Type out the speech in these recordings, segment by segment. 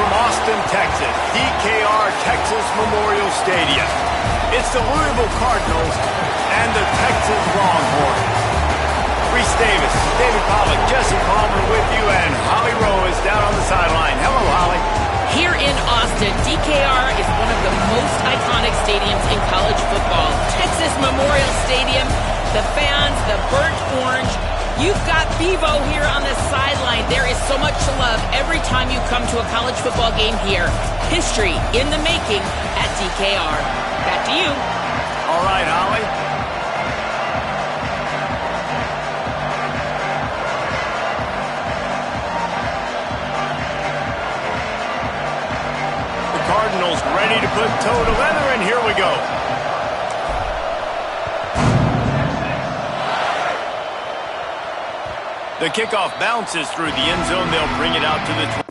from Austin, Texas, DKR Texas Memorial Stadium. It's the Louisville Cardinals and the Texas Longhorns. Reese Davis, David Pollack, Jesse Palmer with you, and Holly Rowe is down on the sideline. Hello, Holly. Here in Austin, DKR is one of the most iconic stadiums in college football. Texas Memorial Stadium, the fans, the burnt orange. You've got Bevo here on the sideline. There is so much to love every time you come to a college football game here. History in the making at DKR. Back to you. All right, Holly. The Cardinals ready to put toe to leather, and here we go. The kickoff bounces through the end zone. They'll bring it out to the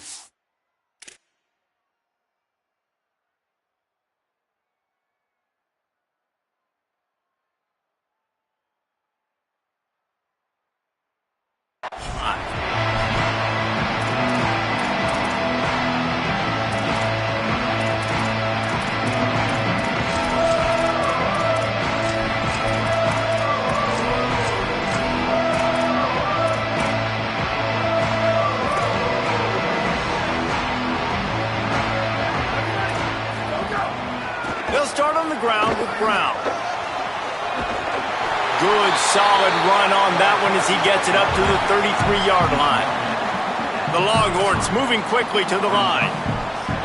start on the ground with Brown. Good, solid run on that one as he gets it up to the 33-yard line. The Longhorns moving quickly to the line.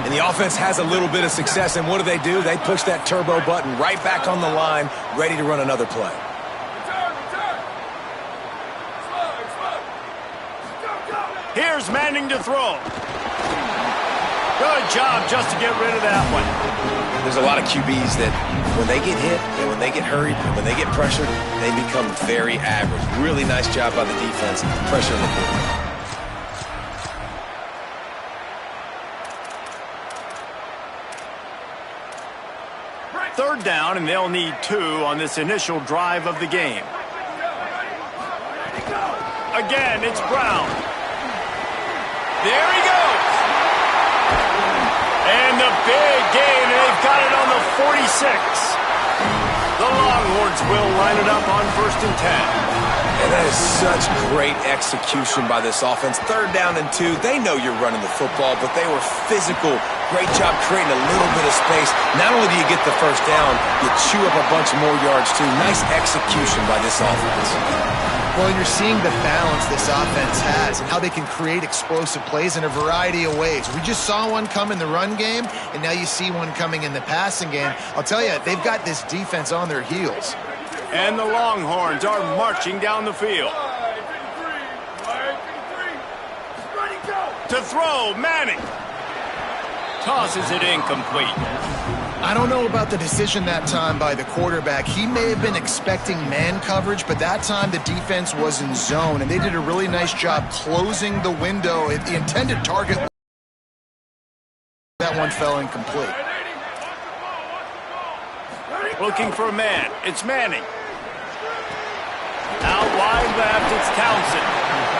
And the offense has a little bit of success, and what do? They push that turbo button right back on the line, ready to run another play. Here's Manning to throw. Good job just to get rid of that one. There's a lot of QBs that when they get hit and when they get hurried and when they get pressured, they become very average. Really nice job by the defense, pressuring the quarterback. Third down, and they'll need 2 on this initial drive of the game. Again, it's Brown. There he goes. And the big gain, and they've got it on the 46. The Longhorns will line it up on 1st and 10. And that is such great execution by this offense. Third down and 2. They know you're running the football, but they were physical. Great job creating a little bit of space. Not only do you get the first down, you chew up a bunch more yards too. Nice execution by this offense. Well, you're seeing the balance this offense has and how they can create explosive plays in a variety of ways. We just saw one come in the run game, and now you see one coming in the passing game. I'll tell you, they've got this defense on their heels. And the Longhorns are marching down the field. To throw, Manning. Tosses it incomplete. I don't know about the decision that time by the quarterback. He may have been expecting man coverage, but that time the defense was in zone, and they did a really nice job closing the window. The intended target, that one fell incomplete. Looking for a man. It's Manning. Out wide left, it's Townsend.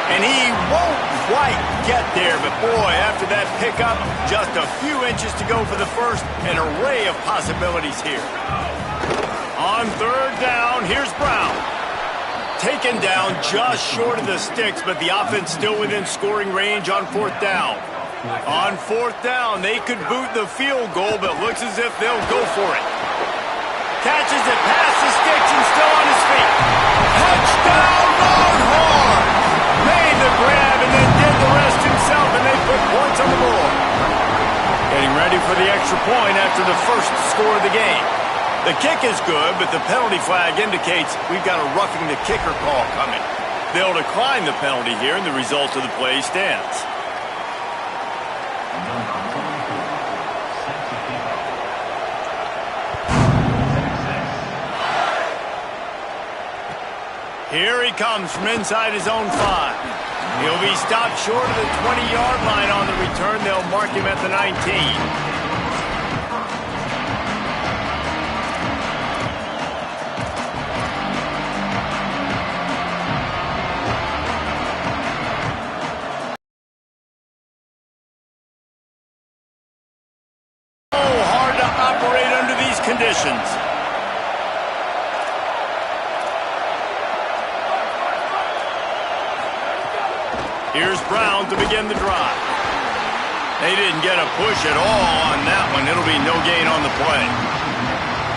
And he won't quite get there, but boy, after that pickup, just a few inches to go for the first. An array of possibilities here. On third down, here's Brown. Taken down just short of the sticks, but the offense still within scoring range on 4th down. On 4th down, they could boot the field goal, but looks as if they'll go for it. Catches it past the sticks and still on his feet. Touchdown, Longhorn! Made the grab and then did the rest himself, and they put points on the board. Getting ready for the extra point after the first score of the game. The kick is good, but the penalty flag indicates we've got a roughing the kicker call coming. They'll decline the penalty here, and the result of the play stands. Here he comes from inside his own 5. He'll be stopped short of the 20-yard line on the return. They'll mark him at the 19. conditions. Here's Brown to begin the drive. They didn't get a push at all on that one. It'll be no gain on the play.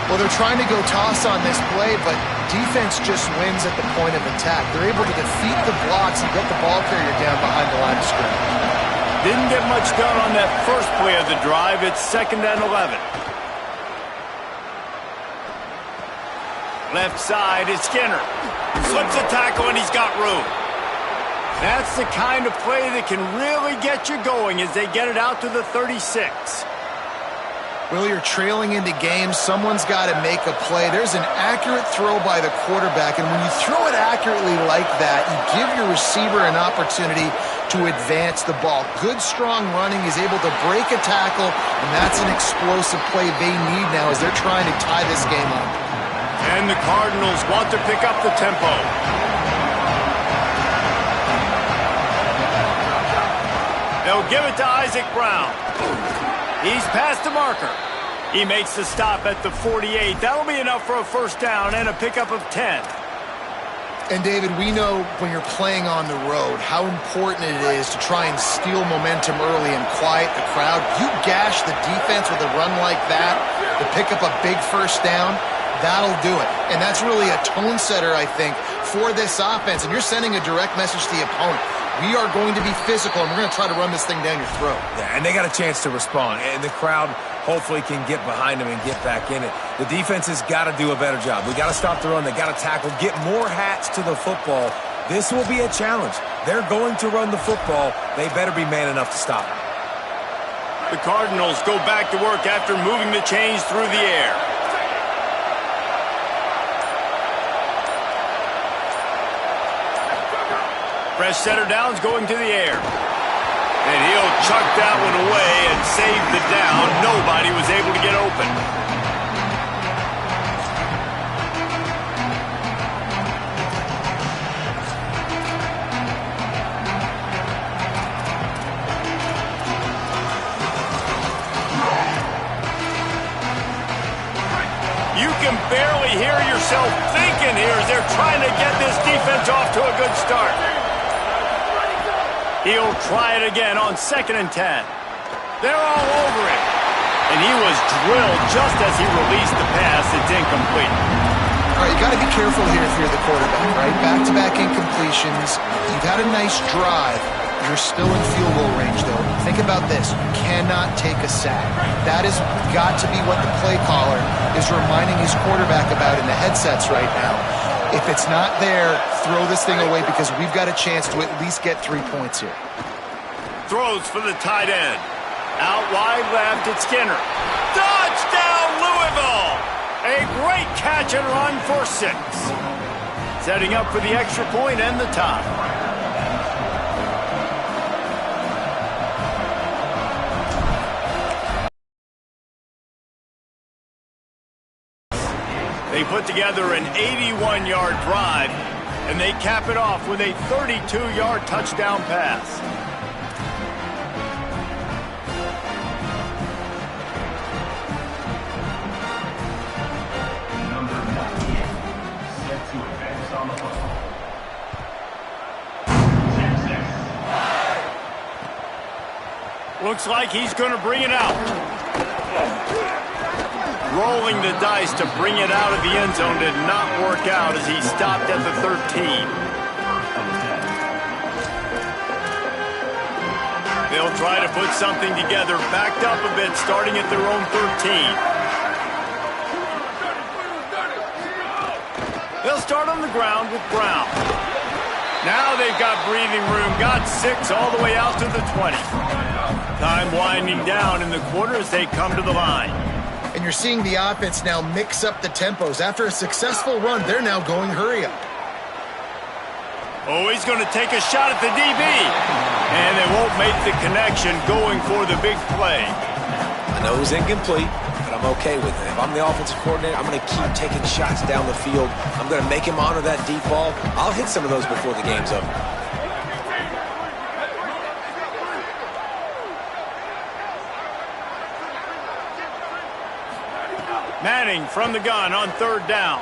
Well, they're trying to go toss on this play, but defense just wins at the point of attack. They're able to defeat the blocks and get the ball carrier down behind the line of scrimmage. Didn't get much done on that first play of the drive. It's 2nd and 11. Left side is Skinner. Slips a tackle and he's got room. That's the kind of play that can really get you going as they get it out to the 36. Well, you're trailing into games. Someone's got to make a play. There's an accurate throw by the quarterback, and when you throw it accurately like that, you give your receiver an opportunity to advance the ball. Good, strong running is able to break a tackle, and that's an explosive play they need now as they're trying to tie this game up. And the Cardinals want to pick up the tempo. They'll give it to Isaac Brown. He's past the marker. He makes the stop at the 48. That'll be enough for a first down and a pickup of 10. And, David, we know when you're playing on the road how important it is to try and steal momentum early and quiet the crowd. You gash the defense with a run like that to pick up a big first down, that'll do it. And that's really a tone setter, I think, for this offense. And you're sending a direct message to the opponent. We are going to be physical, and we're going to try to run this thing down your throat. Yeah, and they got a chance to respond, and the crowd hopefully can get behind them and get back in it. The defense has got to do a better job. We got to stop the run. They got to tackle, get more hats to the football. This will be a challenge. They're going to run the football. They better be man enough to stop it. The Cardinals go back to work after moving the chains through the air. Fresh center down's going to the air. And he'll chuck that one away and save the down. Nobody was able to get open. You can barely hear yourself thinking here as they're trying to get this defense off to a good start. He'll try it again on 2nd and 10. They're all over him. And he was drilled just as he released the pass. It's incomplete. All right, you got to be careful here if you're the quarterback, right? Back-to-back incompletions. You've had a nice drive. You're still in field goal range, though. Think about this. You cannot take a sack. That has got to be what the play caller is reminding his quarterback about in the headsets right now. If it's not there, throw this thing away because we've got a chance to at least get 3 points here. Throws for the tight end. Out wide left, it's Skinner. Touchdown, Louisville! A great catch and run for 6. Setting up for the extra point and the tie. They put together an 81-yard drive, and they cap it off with a 32-yard touchdown pass. Looks like he's going to bring it out. Rolling the dice to bring it out of the end zone did not work out as he stopped at the 13. They'll try to put something together, backed up a bit, starting at their own 13. They'll start on the ground with Brown. Now they've got breathing room, got 6 all the way out to the 20. Time winding down in the quarter as they come to the line. And you're seeing the offense now mix up the tempos. After a successful run, they're now going hurry up. Oh, he's going to take a shot at the DB. And they won't make the connection going for the big play. I know it was incomplete, but I'm okay with it. If I'm the offensive coordinator, I'm going to keep taking shots down the field. I'm going to make him honor that deep ball. I'll hit some of those before the game's over. Manning from the gun on third down.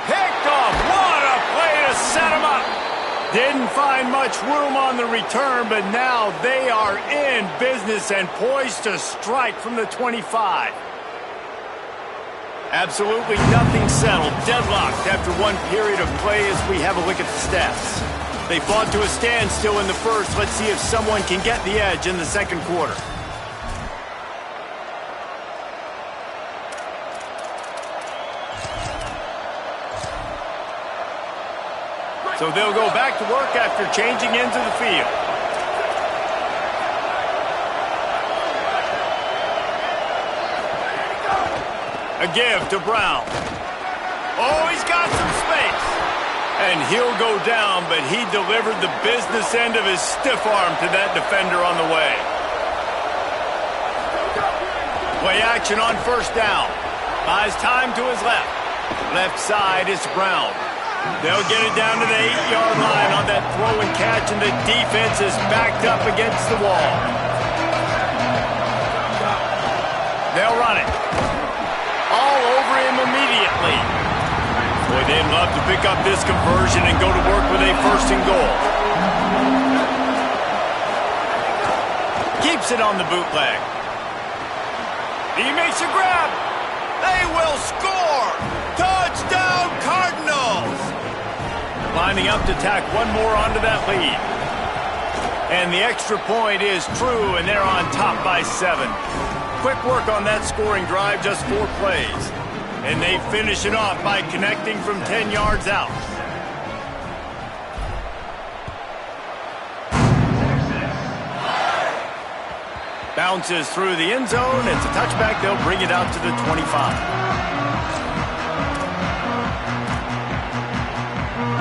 Picked off. What a play to set him up. Didn't find much room on the return, but now they are in business and poised to strike from the 25. Absolutely nothing settled. Deadlocked after one period of play as we have a look at the stats. They fought to a standstill in the first. Let's see if someone can get the edge in the second quarter. So they'll go back to work after changing into the field. A give to Brown. Oh, he's got some space. And he'll go down, but he delivered the business end of his stiff arm to that defender on the way. Play action on first down. Buys time to his left. Left side is Brown. They'll get it down to the 8-yard line on that throw and catch, and the defense is backed up against the wall. They'll run it. All over him immediately. Boy, they'd love to pick up this conversion and go to work with a first and goal. Keeps it on the bootleg. He makes a grab. They will score. Touchdown, Cardinals. Lining up to tack one more onto that lead. And the extra point is true, and they're on top by 7. Quick work on that scoring drive, just 4 plays. And they finish it off by connecting from 10 yards out. Bounces through the end zone. It's a touchback. They'll bring it out to the 25.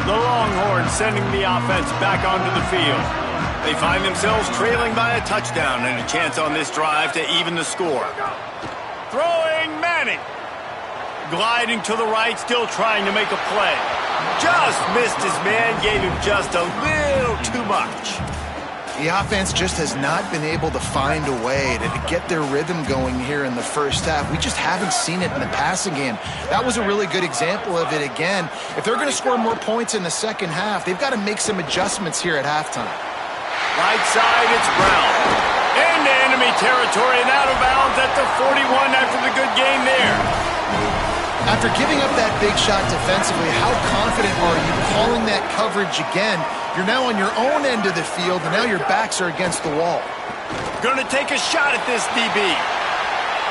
The Longhorns sending the offense back onto the field. They find themselves trailing by a touchdown and a chance on this drive to even the score. Throwing Manning. Gliding to the right, still trying to make a play. Just missed his man, gave him just a little too much. The offense just has not been able to find a way to get their rhythm going here in the first half. We just haven't seen it in the passing game. That was a really good example of it again. If they're going to score more points in the second half, they've got to make some adjustments here at halftime. Right side, it's Brown. Into enemy territory and out of bounds at the 41 after the good game there. After giving up that big shot defensively, how confident are you calling that coverage again? You're now on your own end of the field, and now your backs are against the wall. Going to take a shot at this DB.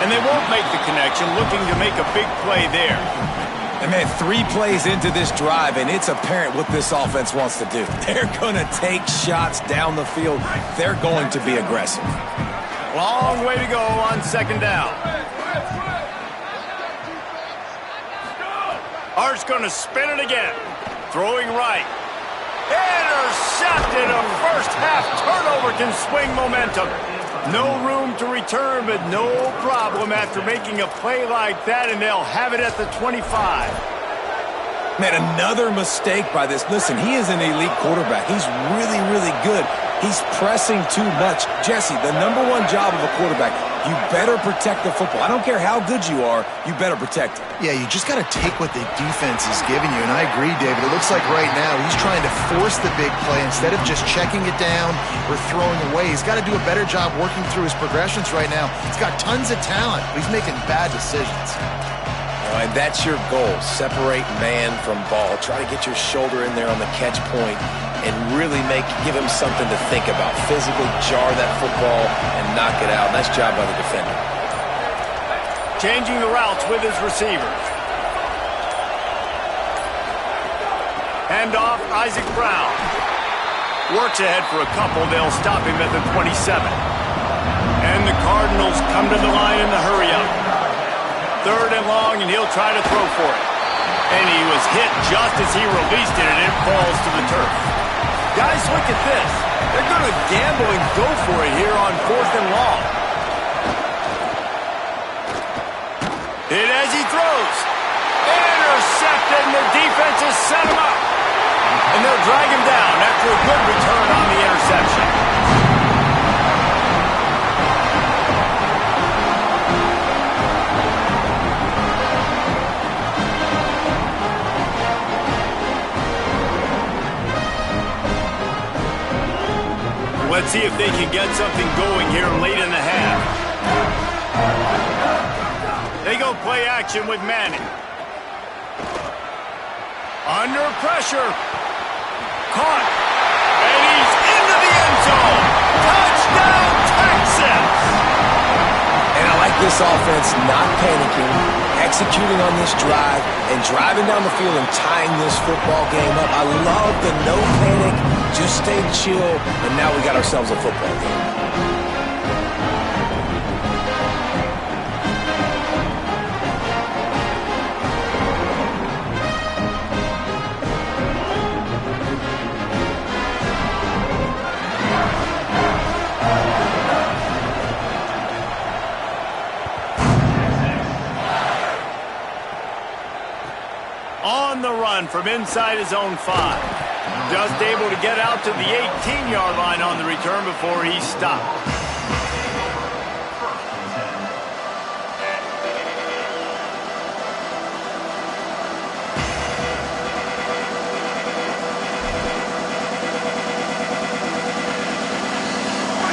And they won't make the connection, looking to make a big play there. And man, 3 plays into this drive, and it's apparent what this offense wants to do. They're going to take shots down the field. They're going to be aggressive. Long way to go on second down. Art's going to spin it again. Throwing right. Intercepted. A first-half turnover can swing momentum. No room to return, but no problem after making a play like that, and they'll have it at the 25. Man, another mistake by this. Listen, he is an elite quarterback. He's really, really good. He's pressing too much. Jesse, the #1 job of a quarterback, you better protect the football. I don't care how good you are, you better protect it. Yeah, you just got to take what the defense is giving you, and I agree, David. It looks like right now he's trying to force the big play instead of just checking it down or throwing away. He's got to do a better job working through his progressions right now. He's got tons of talent, but he's making bad decisions. All right, that's your goal. Separate man from ball. Try to get your shoulder in there on the catch point and really give him something to think about. Physically jar that football and knock it out. Nice job by the defender. Changing the routes with his receivers. Hand off, Isaac Brown. Works ahead for a couple. They'll stop him at the 27. And the Cardinals come to the line in the hurry-up. 3rd and long, and he'll try to throw for it. And he was hit just as he released it, and it falls to the turf. Guys, look at this. They're going to gamble and go for it here on 4th and long. Hit as he throws. Intercepted, and the defense has set him up. And they'll drag him down after a good return on the interception. Let's see if they can get something going here late in the half. They go play action with Manning. Under pressure. Caught. And he's into the end zone. Touchdown, Texas! And I like this offense not panicking, executing on this drive, and driving down the field and tying this football game up. I love the no panic, just stay chill, and now we got ourselves a football game. On the run from inside his own 5. Just able to get out to the 18-yard line on the return before he stopped.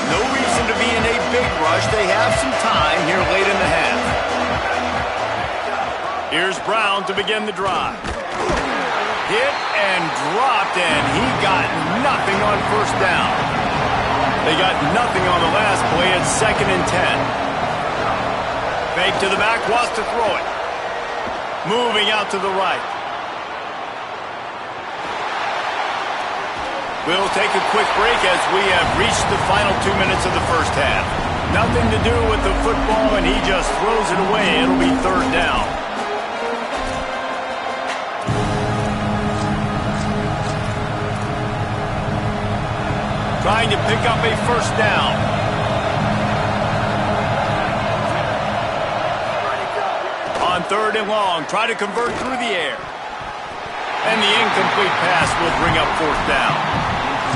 No reason to be in a big rush. They have some time here late in the half. Here's Brown to begin the drive. Hit and dropped, and he got nothing on first down. They got nothing on the last play at 2nd and 10. Fake to the back, wants to throw it. Moving out to the right. We'll take a quick break as we have reached the final 2 minutes of the first half. Nothing to do with the football, and he just throws it away. It'll be 3rd down. Trying to pick up a first down. On 3rd and long, try to convert through the air. And the incomplete pass will bring up 4th down.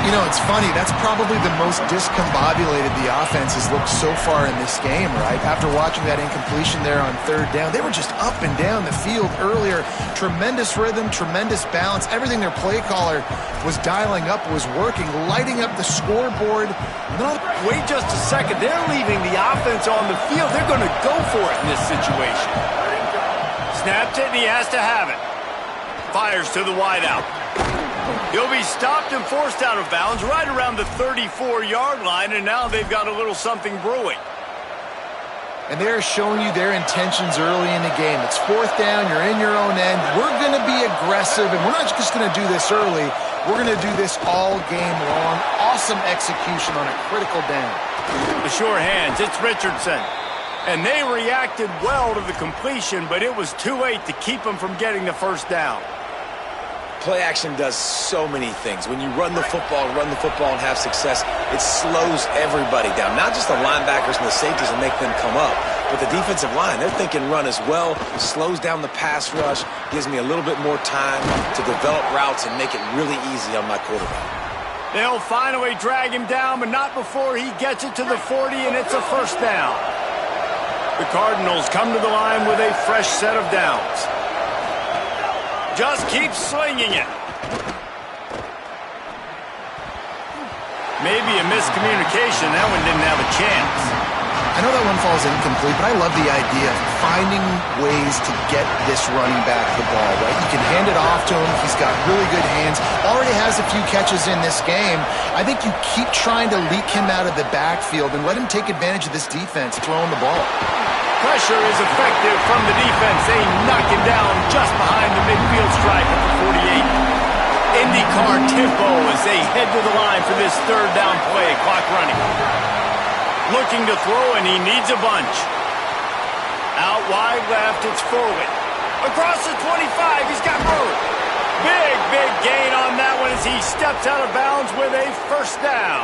You know, it's funny. That's probably the most discombobulated the offense has looked so far in this game, right? After watching that incompletion there on 3rd down, they were just up and down the field earlier. Tremendous rhythm, tremendous balance. Everything their play caller was dialing up was working, lighting up the scoreboard. Wait just a second. They're leaving the offense on the field. They're going to go for it in this situation. Snaps it, and he has to have it. Fires to the wideout. He'll be stopped and forced out of bounds right around the 34-yard line, and now they've got a little something brewing. And they're showing you their intentions early in the game. It's 4th down, you're in your own end. We're going to be aggressive, and we're not just going to do this early. We're going to do this all game long. Awesome execution on a critical down. The sure hands, it's Richardson. And they reacted well to the completion, but it was too late to keep them from getting the first down. Play action does so many things. When you run the football and have success, it slows everybody down. Not just the linebackers and the safeties and make them come up, but the defensive line. They're thinking run as well. Slows down the pass rush, gives me a little bit more time to develop routes and make it really easy on my quarterback. They'll finally drag him down, but not before he gets it to the 40, and it's a first down. The Cardinals come to the line with a fresh set of downs. Just keep slinging it. Maybe a miscommunication. That one didn't have a chance. I know that one falls incomplete, but I love the idea of finding ways to get this running back the ball, right? You can hand it off to him. He's got really good hands. Already has a few catches in this game. I think you keep trying to leak him out of the backfield and let him take advantage of this defense throwing the ball. Pressure is effective from the defense. They knock him down just behind the midfield stripe at the 48. IndyCar tempo as they head to the line for this 3rd down play. Clock running. Looking to throw, and he needs a bunch. Out wide left, it's Foley. Across the 25, he's got room. Big gain on that one as he steps out of bounds with a first down.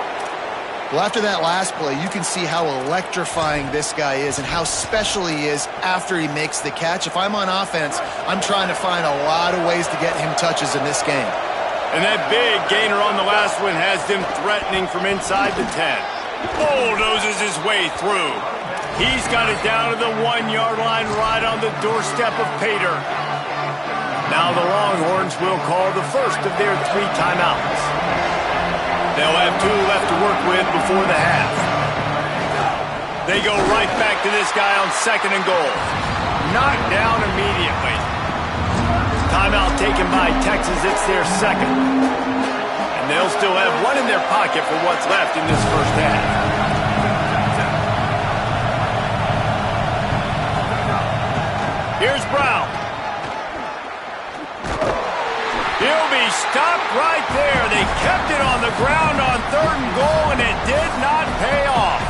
Well, after that last play, you can see how electrifying this guy is and how special he is after he makes the catch. If I'm on offense, I'm trying to find a lot of ways to get him touches in this game. And that big gainer on the last one has them threatening from inside the 10. Bulldozes his way through. He's got it down to the 1-yard line right on the doorstep of Pater. Now the Longhorns will call the first of their 3 timeouts. They'll have 2 left to work with before the half. They go right back to this guy on 2nd and goal. Knocked down immediately. Timeout taken by Texas. It's their 2nd. And they'll still have one in their pocket for what's left in this first half. Here's Brown. He'll be stopped right there. They kept it on the ground on 3rd and goal, and it did not pay off.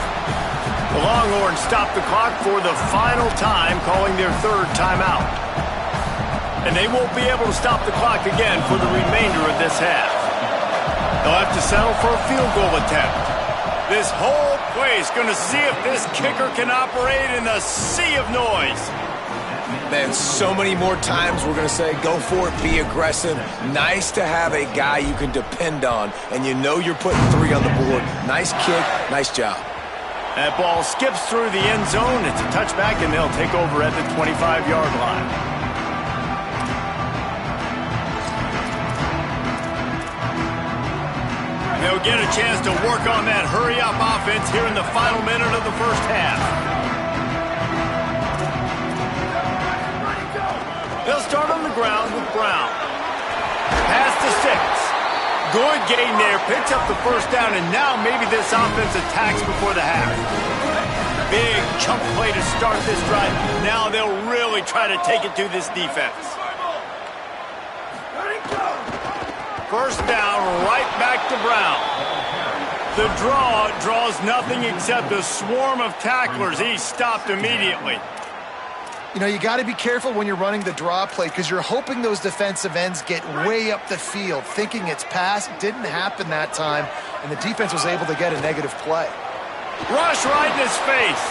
The Longhorns stopped the clock for the final time, calling their 3rd timeout. And they won't be able to stop the clock again for the remainder of this half. They'll have to settle for a field goal attempt. This whole place going to see if this kicker can operate in the sea of noise. Man, so many more times we're going to say, go for it, be aggressive. Nice to have a guy you can depend on, and you know you're putting 3 on the board. Nice kick, nice job. That ball skips through the end zone. It's a touchback, and they'll take over at the 25-yard line. They'll get a chance to work on that hurry-up offense here in the final minute of the first half. They'll start on the ground with Brown. Pass to 6. Good gain there. Picks up the first down, and now maybe this offense attacks before the half. Big chunk play to start this drive. Now they'll really try to take it to this defense. First down, right back to Brown. The draw draws nothing except a swarm of tacklers. He's stopped immediately. You know, you got to be careful when you're running the draw play because you're hoping those defensive ends get way up the field, thinking it's pass. Didn't happen that time, and the defense was able to get a negative play. Rush right in his face.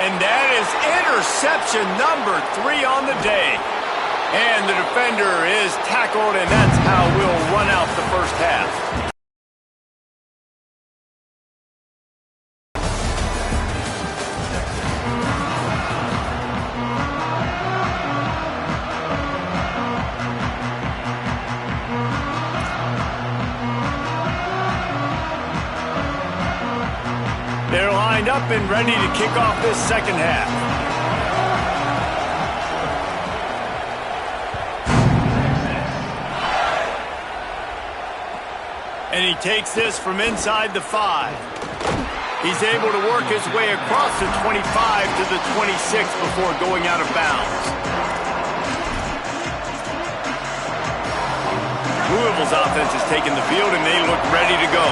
And that is interception number 3 on the day. And the defender is tackled, and that's how we'll run out the first half. They're lined up and ready to kick off this second half. And he takes this from inside the 5. He's able to work his way across the 25 to the 26 before going out of bounds. Louisville's offense has taken the field, and they look ready to go.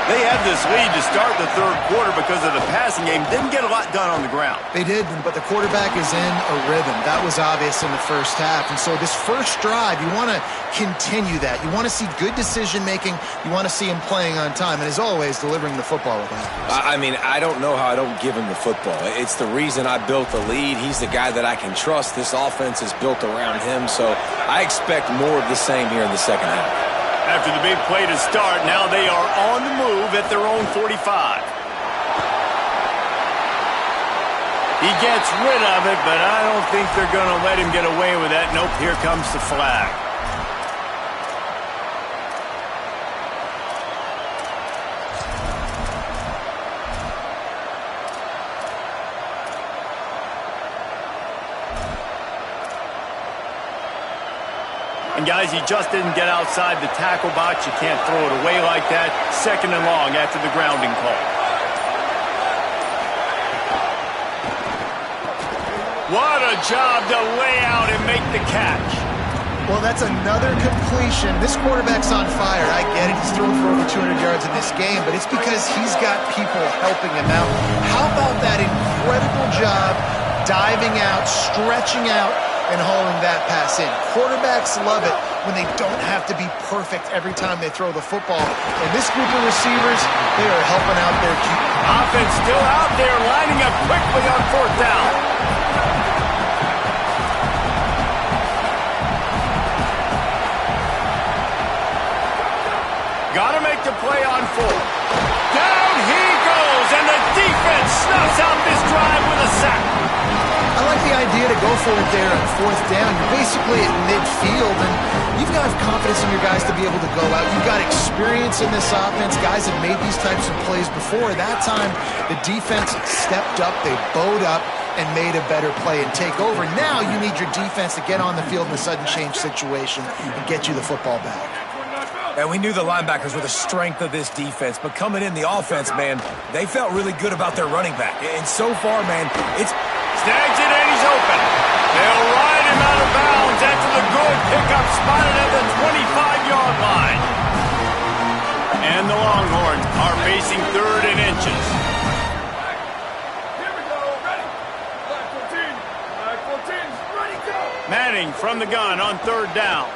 They had this lead to start the 3rd quarter because of the passing game. Didn't get a lot done on the ground. They did, but the quarterback is in a rhythm. That was obvious in the first half. And so this first drive, you want to continue that. You want to see good decision-making. You want to see him playing on time. And as always, delivering the football with accuracy. I mean, I don't know how I don't give him the football. It's the reason I built the lead. He's the guy that I can trust. This offense is built around him. So I expect more of the same here in the second half. After the big play to start, now they are on the move at their own 45. He gets rid of it, but I don't think they're going to let him get away with that. Nope, here comes the flag. And guys, he just didn't get outside the tackle box. You can't throw it away like that. 2nd and long after the grounding call. What a job to lay out and make the catch. Well, that's another completion. This quarterback's on fire. I get it. He's thrown for over 200 yards in this game, but it's because he's got people helping him out. How about that incredible job diving out, stretching out, and hauling that pass in? Quarterbacks love it when they don't have to be perfect every time they throw the football. And this group of receivers, they are helping out their keeper. Offense still out there, lining up quickly on 4th down. Got to make the play on 4th. Down he goes, and the defense snuffs out this drive with a sack. I like the idea to go for it there on fourth down. You're basically at midfield, and you've got to have confidence in your guys to be able to go out. You've got experience in this offense. Guys have made these types of plays before. That time, the defense stepped up, they bowed up, and made a better play and take over. Now you need your defense to get on the field in a sudden change situation and get you the football back. And we knew the linebackers were the strength of this defense, but coming in the offense, man, they felt really good about their running back. And so far, man, it's... Snags it and he's open. They'll ride him out of bounds after the good pickup spotted at the 25-yard line. And the Longhorns are facing third and inches. Here we go, ready. Flag 14, ready, go. Manning from the gun on third down.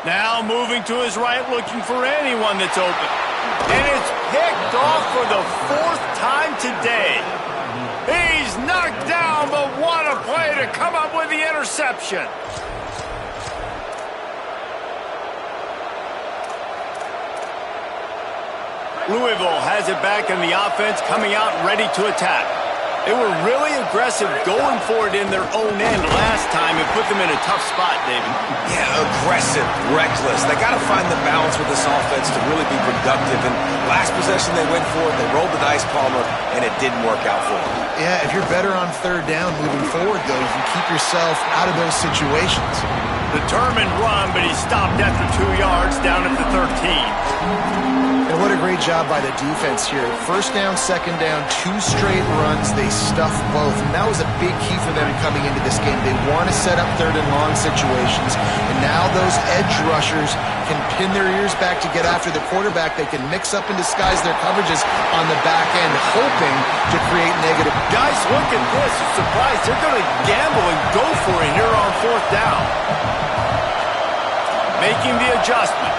Now moving to his right, looking for anyone that's open. And it's picked off for the fourth time today. He's knocked down, but what a play to come up with the interception. Louisville has it back in the offense, coming out ready to attack. They were really aggressive going for it in their own end last time and put them in a tough spot, David. Yeah, aggressive, reckless. They got to find the balance with this offense to really be productive. And last possession they went for it, they rolled the dice, Palmer, and it didn't work out for them. Yeah, if you're better on third down moving forward, though, you can keep yourself out of those situations. Determined run, but he stopped after 2 yards down at the 13. And what a great job by the defense here. First down, second down, 2 straight runs. They stuffed both. And that was a big key for them coming into this game. They want to set up third and long situations. And now those edge rushers can pin their ears back to get after the quarterback. They can mix up and disguise their coverages on the back end, hoping to create negative. Guys, look at this. I'm surprised. They're going to gamble and go for it here on fourth down. Making the adjustment.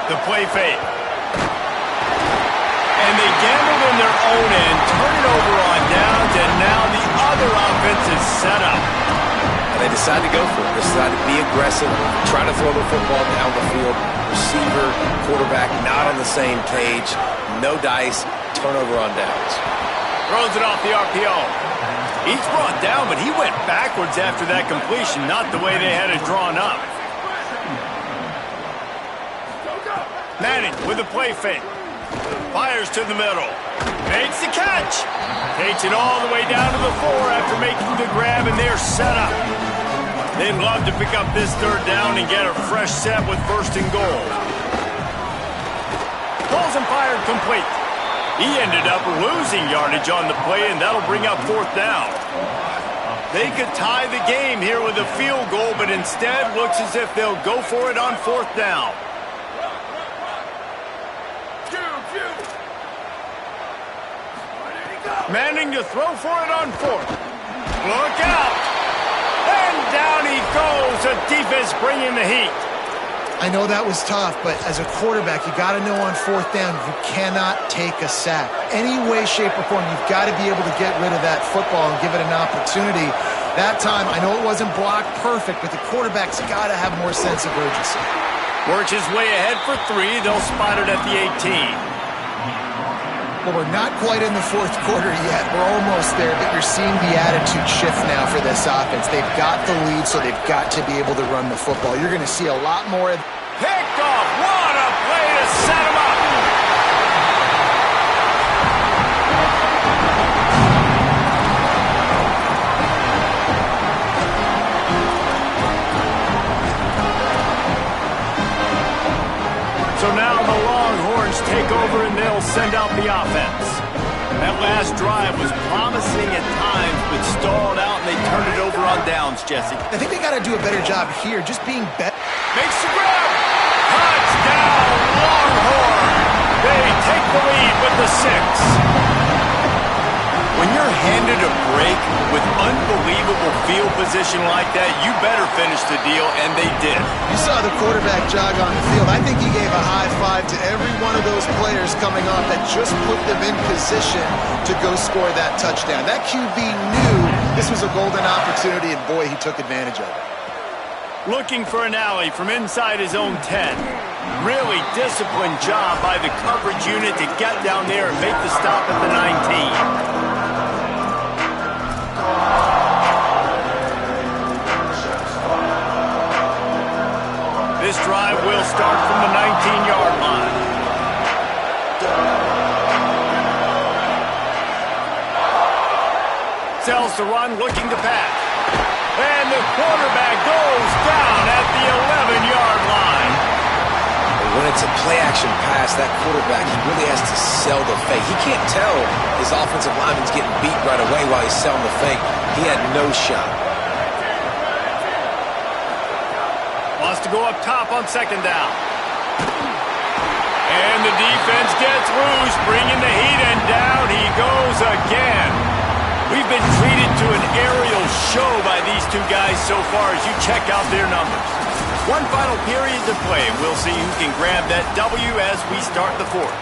The play fake. And they gambled in their own end, turn it over on downs, and now the other offense is set up. And they decide to go for it. They decide to be aggressive, try to throw the football down the field. Receiver, quarterback, not on the same page. No dice, turnover on downs. Throws it off the RPO. He's brought down, but he went backwards after that completion, not the way they had it drawn up. Manning with a play fake. Fires to the middle. Makes the catch. Takes it all the way down to the 4 after making the grab, and they're set up. They'd love to pick up this third down and get a fresh set with first and goal. Pulls and fired complete. He ended up losing yardage on the play, and that'll bring up fourth down. They could tie the game here with a field goal, but instead looks as if they'll go for it on fourth down. Manning to throw for it on fourth. Look out! And down he goes. The defense bringing the heat. I know that was tough, but as a quarterback, you got to know on fourth down, you cannot take a sack. Any way, shape, or form, you've got to be able to get rid of that football and give it an opportunity. That time, I know it wasn't blocked perfect, but the quarterback's got to have more sense of urgency. Works his way ahead for 3. They'll spot it at the 18. Well, we're not quite in the fourth quarter yet. We're almost there, but you're seeing the attitude shift now for this offense. They've got the lead, so they've got to be able to run the football. You're going to see a lot more of... Picked off. What a play to set him up. So now the Longhorns take over and they'll send out the offense. That last drive was promising at times, but stalled out and they turned it over on downs, Jesse. I think they got to do a better job here, just being better. Makes the grab. Touchdown, Longhorn. They take the lead with the 6. When you're handed a break with unbelievable field position like that, you better finish the deal, and they did. You saw the quarterback jog on the field. I think he gave a high five to every one of those players coming off that just put them in position to go score that touchdown. That QB knew this was a golden opportunity, and boy, he took advantage of it. Looking for an alley from inside his own 10. Really disciplined job by the coverage unit to get down there and make the stop at the 19. This drive will start from the 19-yard line. Sells to run, looking to pass. And the quarterback goes down at the 11-yard line. When it's a play-action pass, that quarterback, he really has to sell the fake. He can't tell his offensive lineman's getting beat right away while he's selling the fake. He had no shot. Wants to go up top on second down. And the defense gets loose, bringing the heat, and down he goes again. We've been treated to an aerial show by these two guys so far as you check out their numbers. One final period to play. We'll see who can grab that W as we start the fourth.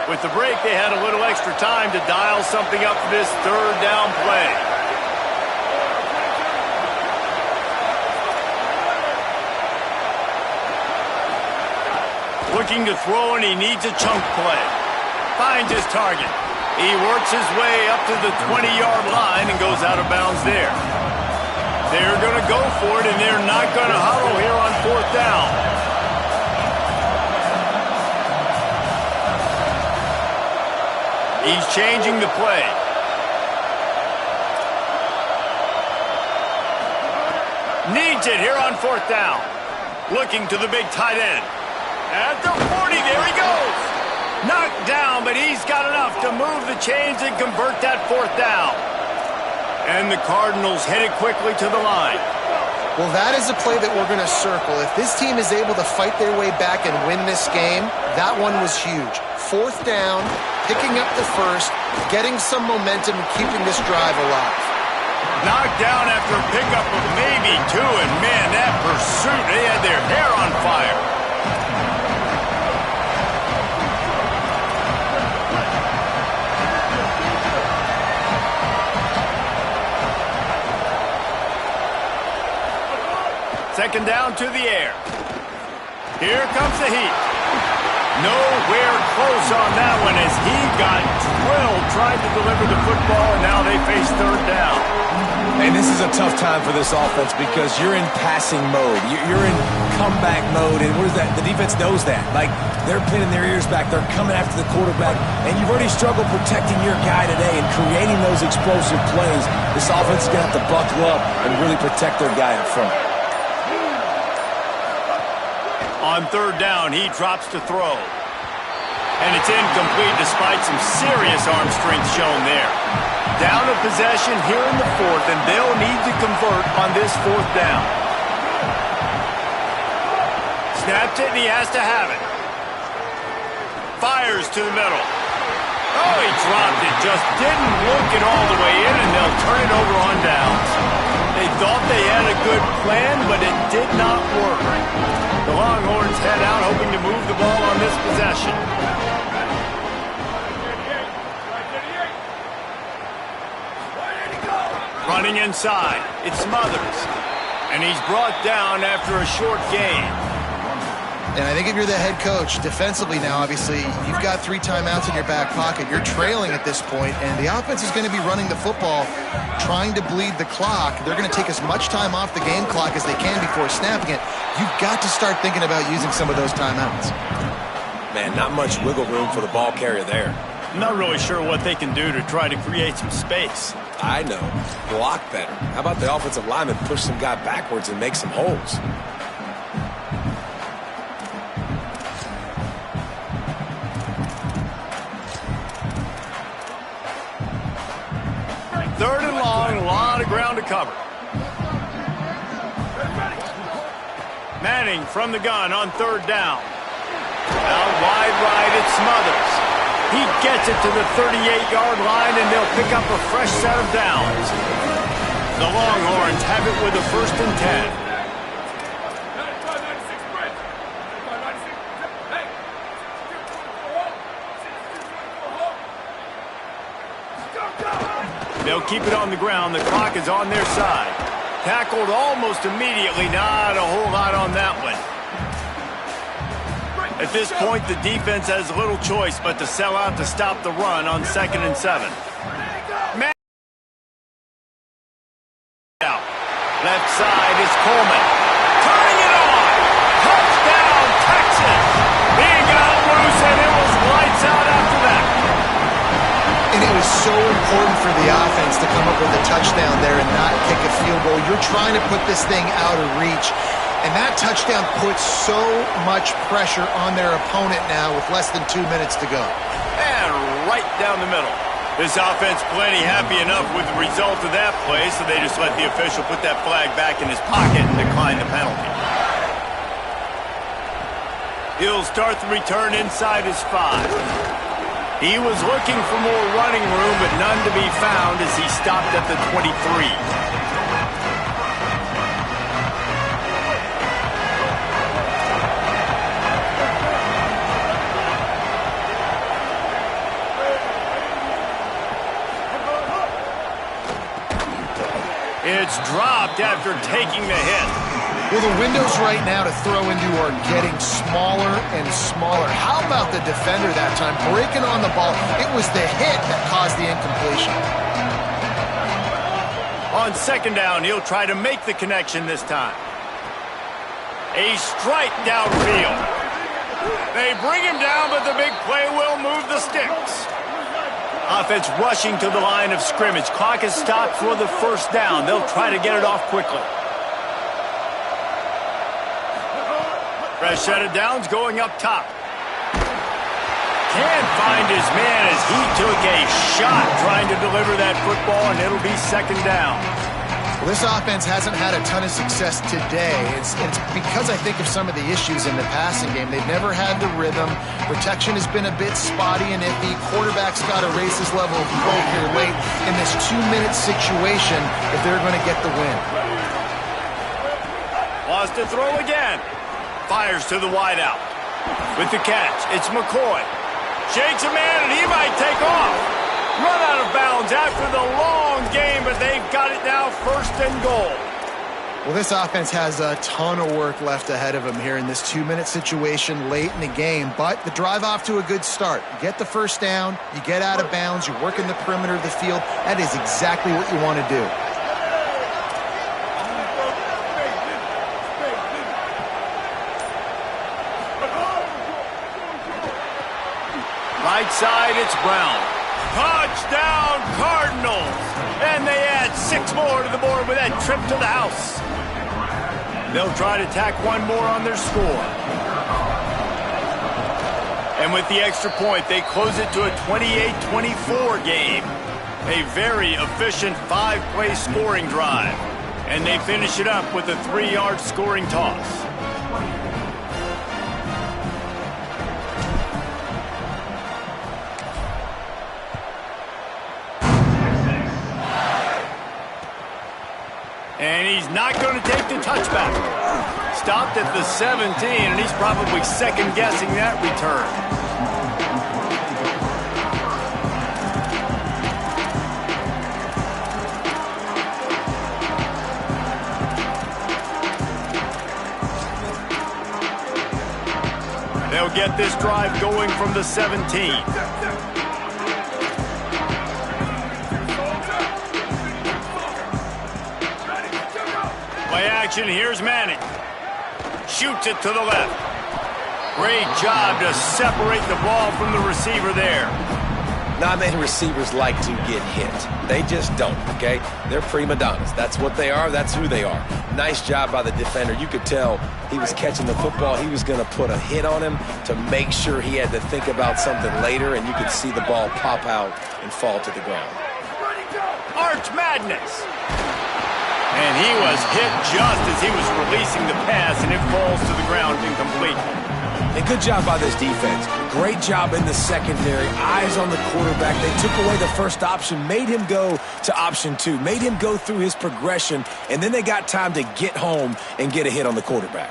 With the break, they had a little extra time to dial something up for this third down play. Looking to throw, and he needs a chunk play. Finds his target. He works his way up to the 20-yard line and goes out of bounds there. They're going to go for it, and they're not going to huddle here on fourth down. He's changing the play. Needs it here on fourth down. Looking to the big tight end. At the 40, there he goes. Knocked down, but he's got enough to move the chains and convert that fourth down. And the Cardinals headed quickly to the line. Well, that is a play that we're going to circle. If this team is able to fight their way back and win this game, that one was huge. Fourth down, picking up the first, getting some momentum and keeping this drive alive. Knocked down after a pickup of maybe two, and man, that pursuit, they had their hair on fire. Second down to the air. Here comes the heat. Nowhere close on that one as he got drilled trying to deliver the football, and now they face third down. And this is a tough time for this offense because you're in passing mode. You're in comeback mode, and what is that? The defense knows that. Like, they're pinning their ears back. They're coming after the quarterback, and you've already struggled protecting your guy today and creating those explosive plays. This offense is going to have to buckle up and really protect their guy up front. On third down, he drops to throw. And it's incomplete despite some serious arm strength shown there. Down a possession here in the fourth, and they'll need to convert on this fourth down. Snaps it, and he has to have it. Fires to the middle. Oh, he dropped it. Just didn't look it all the way in, and they'll turn it over on downs. They thought they had a good plan, but it did not work. The Longhorns head out hoping to move the ball on this possession. Running inside, it's Smothers. And he's brought down after a short gain. And I think if you're the head coach, defensively now, obviously, you've got 3 timeouts in your back pocket. You're trailing at this point, and the offense is going to be running the football, trying to bleed the clock. They're going to take as much time off the game clock as they can before snapping it. You've got to start thinking about using some of those timeouts. Man, not much wiggle room for the ball carrier there. I'm not really sure what they can do to try to create some space. I know. Block better. How about the offensive lineman push some guy backwards and make some holes? Third and long, a lot of ground to cover. Manning from the gun on third down. Out wide right, it's Smothers. He gets it to the 38-yard line, and they'll pick up a fresh set of downs. The Longhorns have it with a 1st and 10. They'll keep it on the ground. The clock is on their side. Tackled almost immediately. Not a whole lot on that one. At this point, the defense has little choice but to sell out to stop the run on 2nd and 7. Left side is Coleman. Turning it on. Touchdown, Texas. He got loose, and it was lights out after that. And it was so important for the offense to come up with a touchdown there and not kick a field goal. You're trying to put this thing out of reach. And that touchdown puts so much pressure on their opponent now with less than 2 minutes to go. And right down the middle. This offense plenty happy enough with the result of that play, so they just let the official put that flag back in his pocket and decline the penalty. He'll start the return inside his 5. He was looking for more running room, but none to be found as he stopped at the 23. It's dropped after taking the hit. Well, the windows right now to throw into are getting smaller and smaller. How about the defender that time breaking on the ball? It was the hit that caused the incompletion. On second down, he'll try to make the connection this time. A strike downfield. They bring him down, but the big play will move the sticks. Offense rushing to the line of scrimmage. Clock is stopped for the first down. They'll try to get it off quickly. Fresh set of downs going up top. Can't find his man as he took a shot trying to deliver that football, and it'll be second down. Well, this offense hasn't had a ton of success today. It's because I think of some of the issues in the passing game. They've never had the rhythm. Protection has been a bit spotty and iffy. Quarterback's got to raise his level of play here late in this 2-minute situation if they're going to get the win. Lost to throw again. Fires to the wideout. With the catch, it's McCoy. Shakes a man, and he might take off. Run out of bounds after the long game, but they've got it now first and goal. Well, this offense has a ton of work left ahead of them here in this 2-minute situation late in the game, but the drive off to a good start. You get the first down, you get out of bounds, you're working the perimeter of the field. That is exactly what you want to do. Right side, it's Brown. Touchdown, Cardinals! And they add 6 more to the board with that trip to the house. They'll try to tack one more on their score. And with the extra point, they close it to a 28-24 game. A very efficient 5-play scoring drive. And they finish it up with a 3-yard scoring toss. And he's not going to take the touchback. Stopped at the 17, and he's probably second-guessing that return. They'll get this drive going from the 17. Play action, here's Manning. Shoots it to the left. Great job to separate the ball from the receiver there. Not many receivers like to get hit. They just don't, okay? They're prima donnas. That's what they are. That's who they are. Nice job by the defender. You could tell he was catching the football. He was going to put a hit on him to make sure he had to think about something later, and you could see the ball pop out and fall to the ground. Arch Madness. And he was hit just as he was releasing the pass, and it falls to the ground incomplete. And good job by this defense. Great job in the secondary. Eyes on the quarterback. They took away the first option, made him go to option 2, made him go through his progression, and then they got time to get home and get a hit on the quarterback.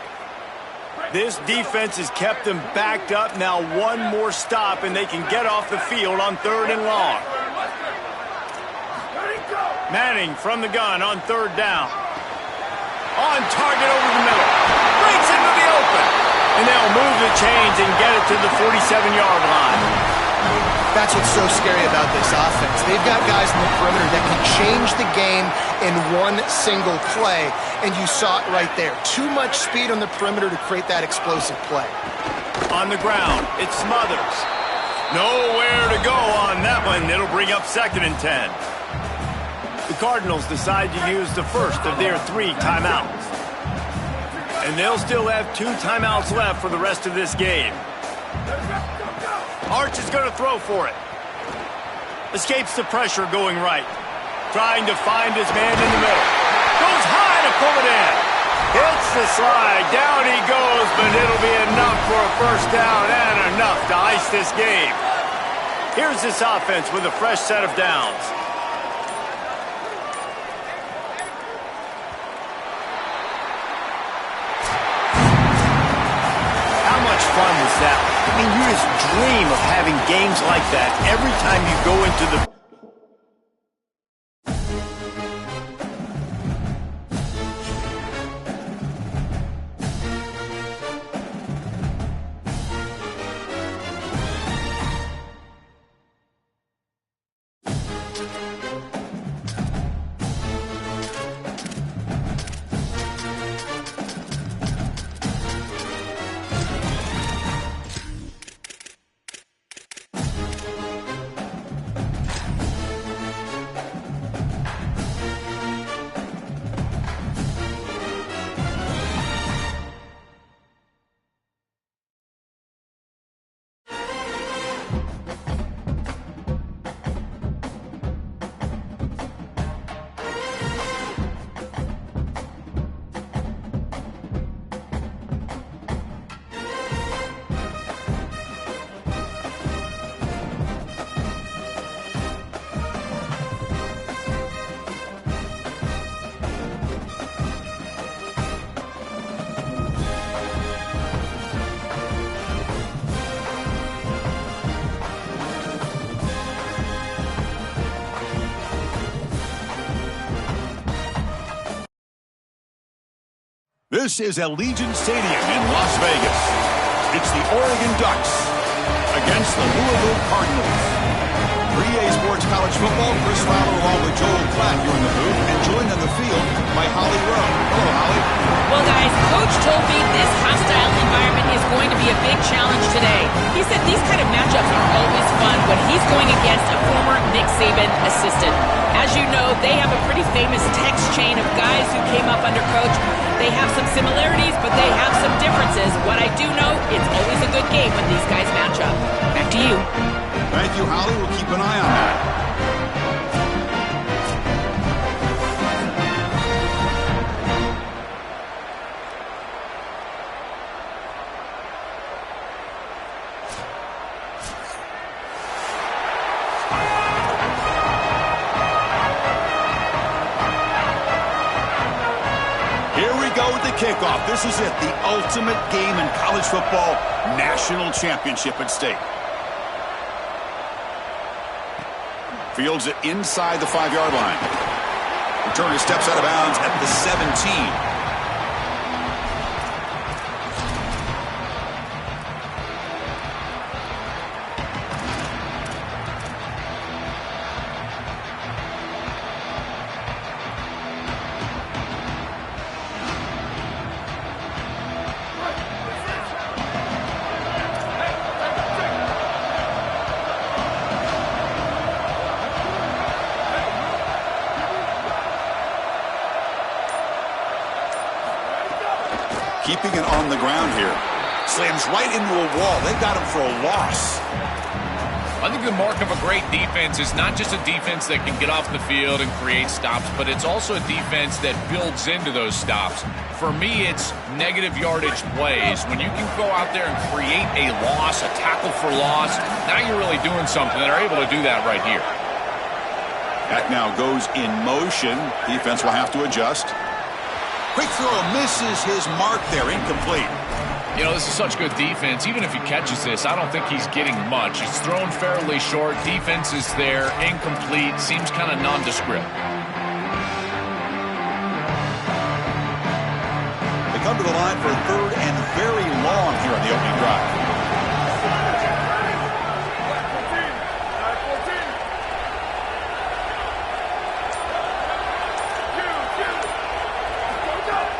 This defense has kept them backed up. Now one more stop, and they can get off the field on 3rd and long. Manning from the gun on 3rd down. On target over the middle. Breaks into the open. And they'll move the chains and get it to the 47-yard line. That's what's so scary about this offense. They've got guys in the perimeter that can change the game in one single play, and you saw it right there. Too much speed on the perimeter to create that explosive play. On the ground, it's Smothers. Nowhere to go on that one. It'll bring up 2nd and 10. The Cardinals decide to use the first of their 3 timeouts. And they'll still have 2 timeouts left for the rest of this game. Arch is going to throw for it. Escapes the pressure going right. Trying to find his man in the middle. Goes high to pull it in. Hits the slide. Down he goes, but it'll be enough for a first down and enough to ice this game. Here's this offense with a fresh set of downs. How much fun was that? I mean, you just dream of having games like that every time you go into the... This is Allegiant Stadium in Las Vegas. It's the Oregon Ducks against the Louisville Cardinals. 3A Sports College Football, Chris Fowler along with Joel Klatt here in the booth, and joined on the field by Holly Rowe. Hello, Holly. Well, guys, Coach told me this hostile environment is going to be a big challenge today. He said these kind of matchups are always fun when he's going against a former Nick Saban assistant. As you know, they have a pretty famous text chain of guys who came up under Coach. They have some similarities, but they have some differences. What I do know, it's always a good game when these guys match up. Back to you. Thank you, Holly. We'll keep an eye on that. Kickoff. This is it, the ultimate game in college football, national championship at stake. Fields it inside the 5-yard line. Returner steps out of bounds at the 17. Keeping it on the ground here. Slams right into a wall. They got him for a loss. I think the mark of a great defense is not just a defense that can get off the field and create stops, but it's also a defense that builds into those stops. For me, it's negative yardage plays. When you can go out there and create a loss, a tackle for loss, now you're really doing something. They're able to do that right here. That now goes in motion. Defense will have to adjust. Quick throw misses his mark there, incomplete. You know, this is such good defense. Even if he catches this, I don't think he's getting much. He's thrown fairly short. Defense is there, incomplete, seems kind of nondescript. They come to the line for a third and very long here on the opening drive.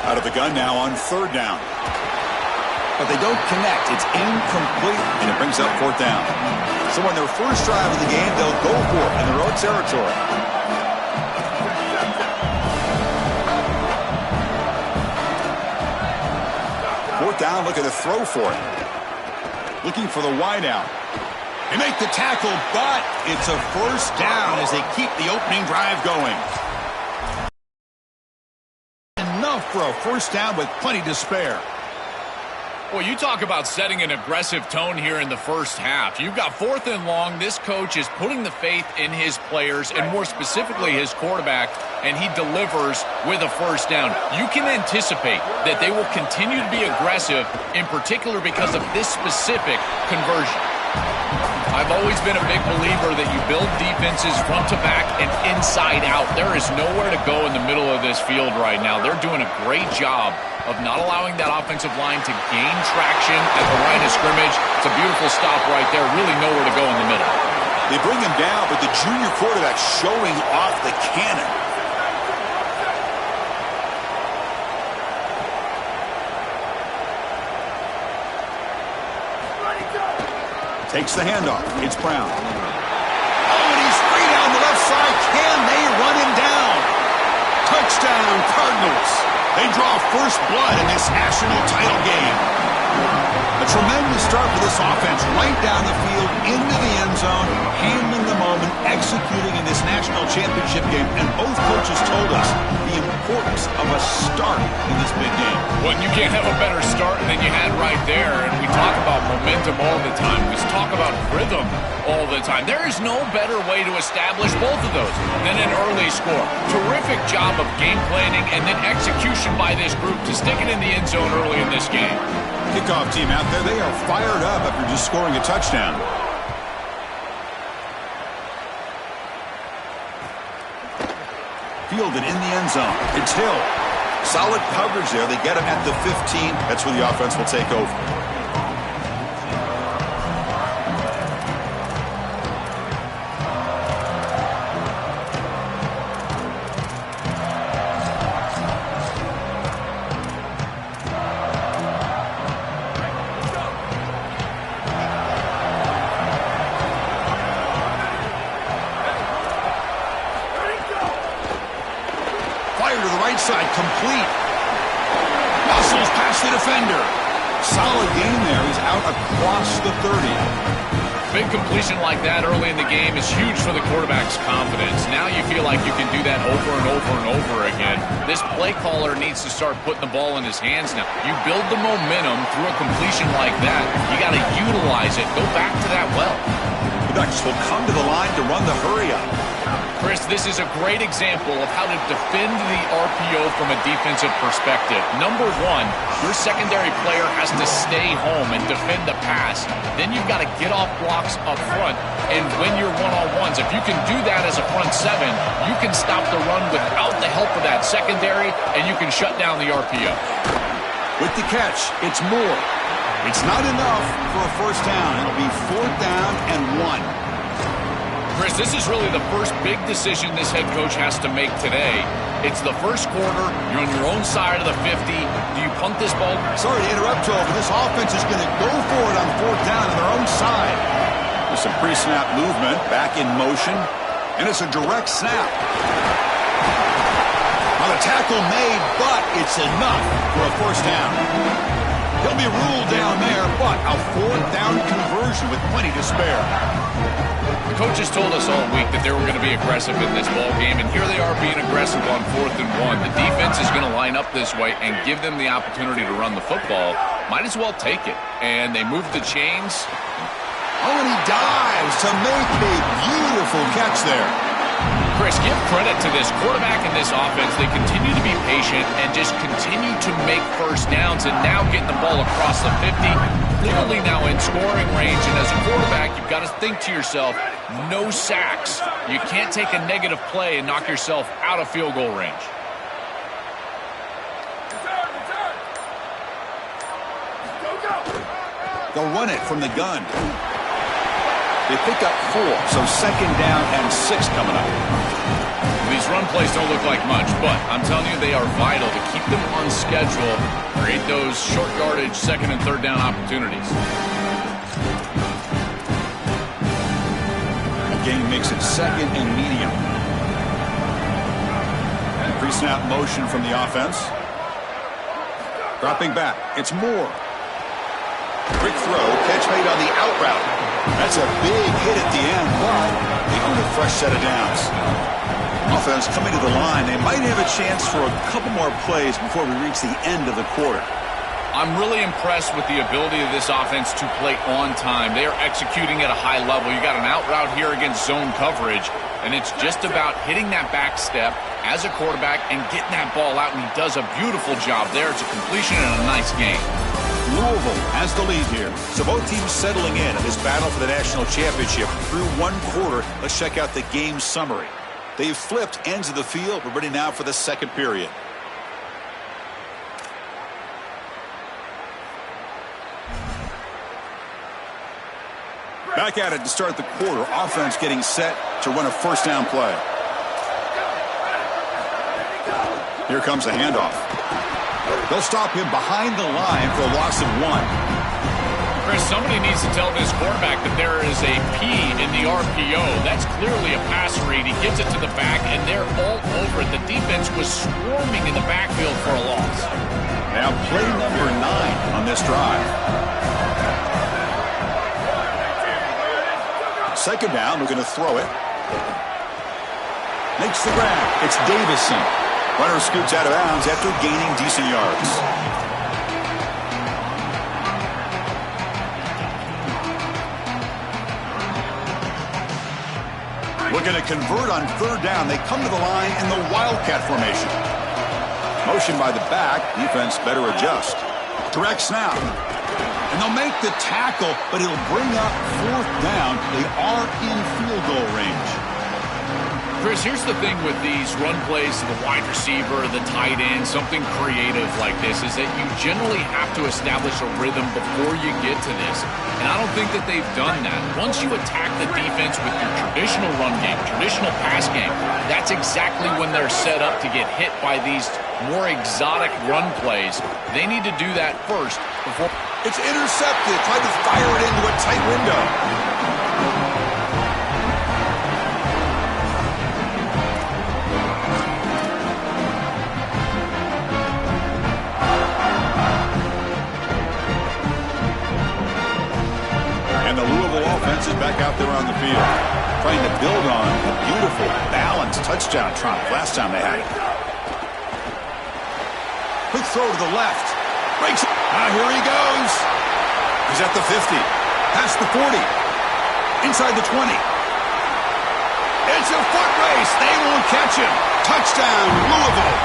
Out of the gun now on 3rd down. But they don't connect. It's incomplete, and it brings up 4th down. So on their first drive of the game, they'll go for it in their own territory. Fourth down, looking to throw for it. Looking for the wideout. They make the tackle, but it's a first down as they keep the opening drive going. Enough for a first down with plenty to spare. Well, you talk about setting an aggressive tone here in the first half. You've got 4th and long. This coach is putting the faith in his players, and more specifically his quarterback, and he delivers with a first down. You can anticipate that they will continue to be aggressive, in particular because of this specific conversion. I've always been a big believer that you build defenses front to back and inside out. There is nowhere to go in the middle of this field right now. They're doing a great job of not allowing that offensive line to gain traction at the line of scrimmage. It's a beautiful stop right there. Really nowhere to go in the middle. They bring him down, but the junior quarterback showing off the cannon. Takes the handoff. It's Brown. Oh, and he's free down the left side. Can they run him down? Touchdown, Cardinals. They draw first blood in this national title game. A tremendous start for this offense. Right down the field, into the end zone, handling the moment, executing in this national championship game. And both coaches told us the importance of a start in this big game. Well, you can't have a better start than you had right there. And we talk about momentum all the time. We talk about rhythm all the time. There is no better way to establish both of those than an early score. Terrific job of game planning and then execution by this group to stick it in the end zone early in this game. Kickoff team out there, they are fired up after just scoring a touchdown. Fielded in the end zone. It's Hill. Solid coverage there. They get him at the 15. That's where the offense will take over. Side complete. Muscles past the defender. Solid game there. He's out across the 30. Big completion like that early in the game is huge for the quarterback's confidence. Now you feel like you can do that over and over and over again. This play caller needs to start putting the ball in his hands now. You build the momentum through a completion like that. You got to utilize it. Go back to that well. The Ducks will come to the line to run the hurry up. Chris, this is a great example of how to defend the RPO from a defensive perspective. Number one, your secondary player has to stay home and defend the pass. Then you've got to get off blocks up front and win your one-on-ones. If you can do that as a front seven, you can stop the run without the help of that secondary, and you can shut down the RPO. With the catch, it's Moore. It's not enough for a first down. It'll be 4th down and 1. Chris, this is really the first big decision this head coach has to make today. It's the first quarter. You're on your own side of the 50. Do you punt this ball? Sorry to interrupt, Joe, but this offense is going to go for it on 4th down on their own side. There's some pre-snap movement, back in motion, and it's a direct snap. Now the tackle made, but it's enough for a first down. He'll be ruled down there, but a 4th down conversion with plenty to spare. The coaches told us all week that they were going to be aggressive in this ball game, and here they are being aggressive on 4th and 1. The defense is going to line up this way and give them the opportunity to run the football. Might as well take it. And they move the chains. Oh, and he dives to make a beautiful catch there. Chris, give credit to this quarterback and this offense. They continue to be patient and just continue to make first downs, and now getting the ball across the 50, clearly now in scoring range. And as a quarterback, you've got to think to yourself, no sacks. You can't take a negative play and knock yourself out of field goal range. They'll run it from the gun. They pick up 4, so 2nd down and 6 coming up. The These run plays don't look like much, but I'm telling you, they are vital to keep them on schedule, create those short yardage second and third down opportunities. Game makes it second and medium. Pre-snap motion from the offense. Dropping back. It's Moore. Quick throw. Catch made on the out route. That's a big hit at the end, but they own a fresh set of downs. Offense coming to the line. They might have a chance for a couple more plays before we reach the end of the quarter. I'm really impressed with the ability of this offense to play on time. They are executing at a high level. You got an out route here against zone coverage, and it's just about hitting that back step as a quarterback and getting that ball out, and he does a beautiful job there. It's a completion and a nice game. Louisville has the lead here. So both teams settling in this battle for the national championship through one quarter. Let's check out the game summary. They've flipped ends of the field. We're ready now for the second period. Back at it to start the quarter. Offense getting set to run a first down play. Here comes the handoff. They'll stop him behind the line for a loss of 1. Chris, somebody needs to tell this quarterback that there is a P in the RPO. That's clearly a pass read. He gets it to the back, and they're all over it. The defense was swarming in the backfield for a loss. Now play number 9 on this drive. Second down, we're going to throw it. Makes the grab. It's Davison. Runner scoots out of bounds after gaining decent yards. Looking to convert on third down. They come to the line in the Wildcat formation. Motion by the back. Defense better adjust. Direct snap. And they'll make the tackle, but it'll bring up fourth down. They are in field goal range. Chris, here's the thing with these run plays to the wide receiver, the tight end, something creative like this, is that you generally have to establish a rhythm before you get to this. And I don't think that they've done that. Once you attack the defense with your traditional run game, traditional pass game, that's exactly when they're set up to get hit by these more exotic run plays. They need to do that first before... It's intercepted. Tried to fire it into a tight window. And the Louisville offense is back out there on the field, trying to build on a beautiful, balanced touchdown trump last time they had it. Quick throw to the left. Breaks it. Here he goes. He's at the 50. Past the 40. Inside the 20. It's a foot race. They won't catch him. Touchdown, Louisville.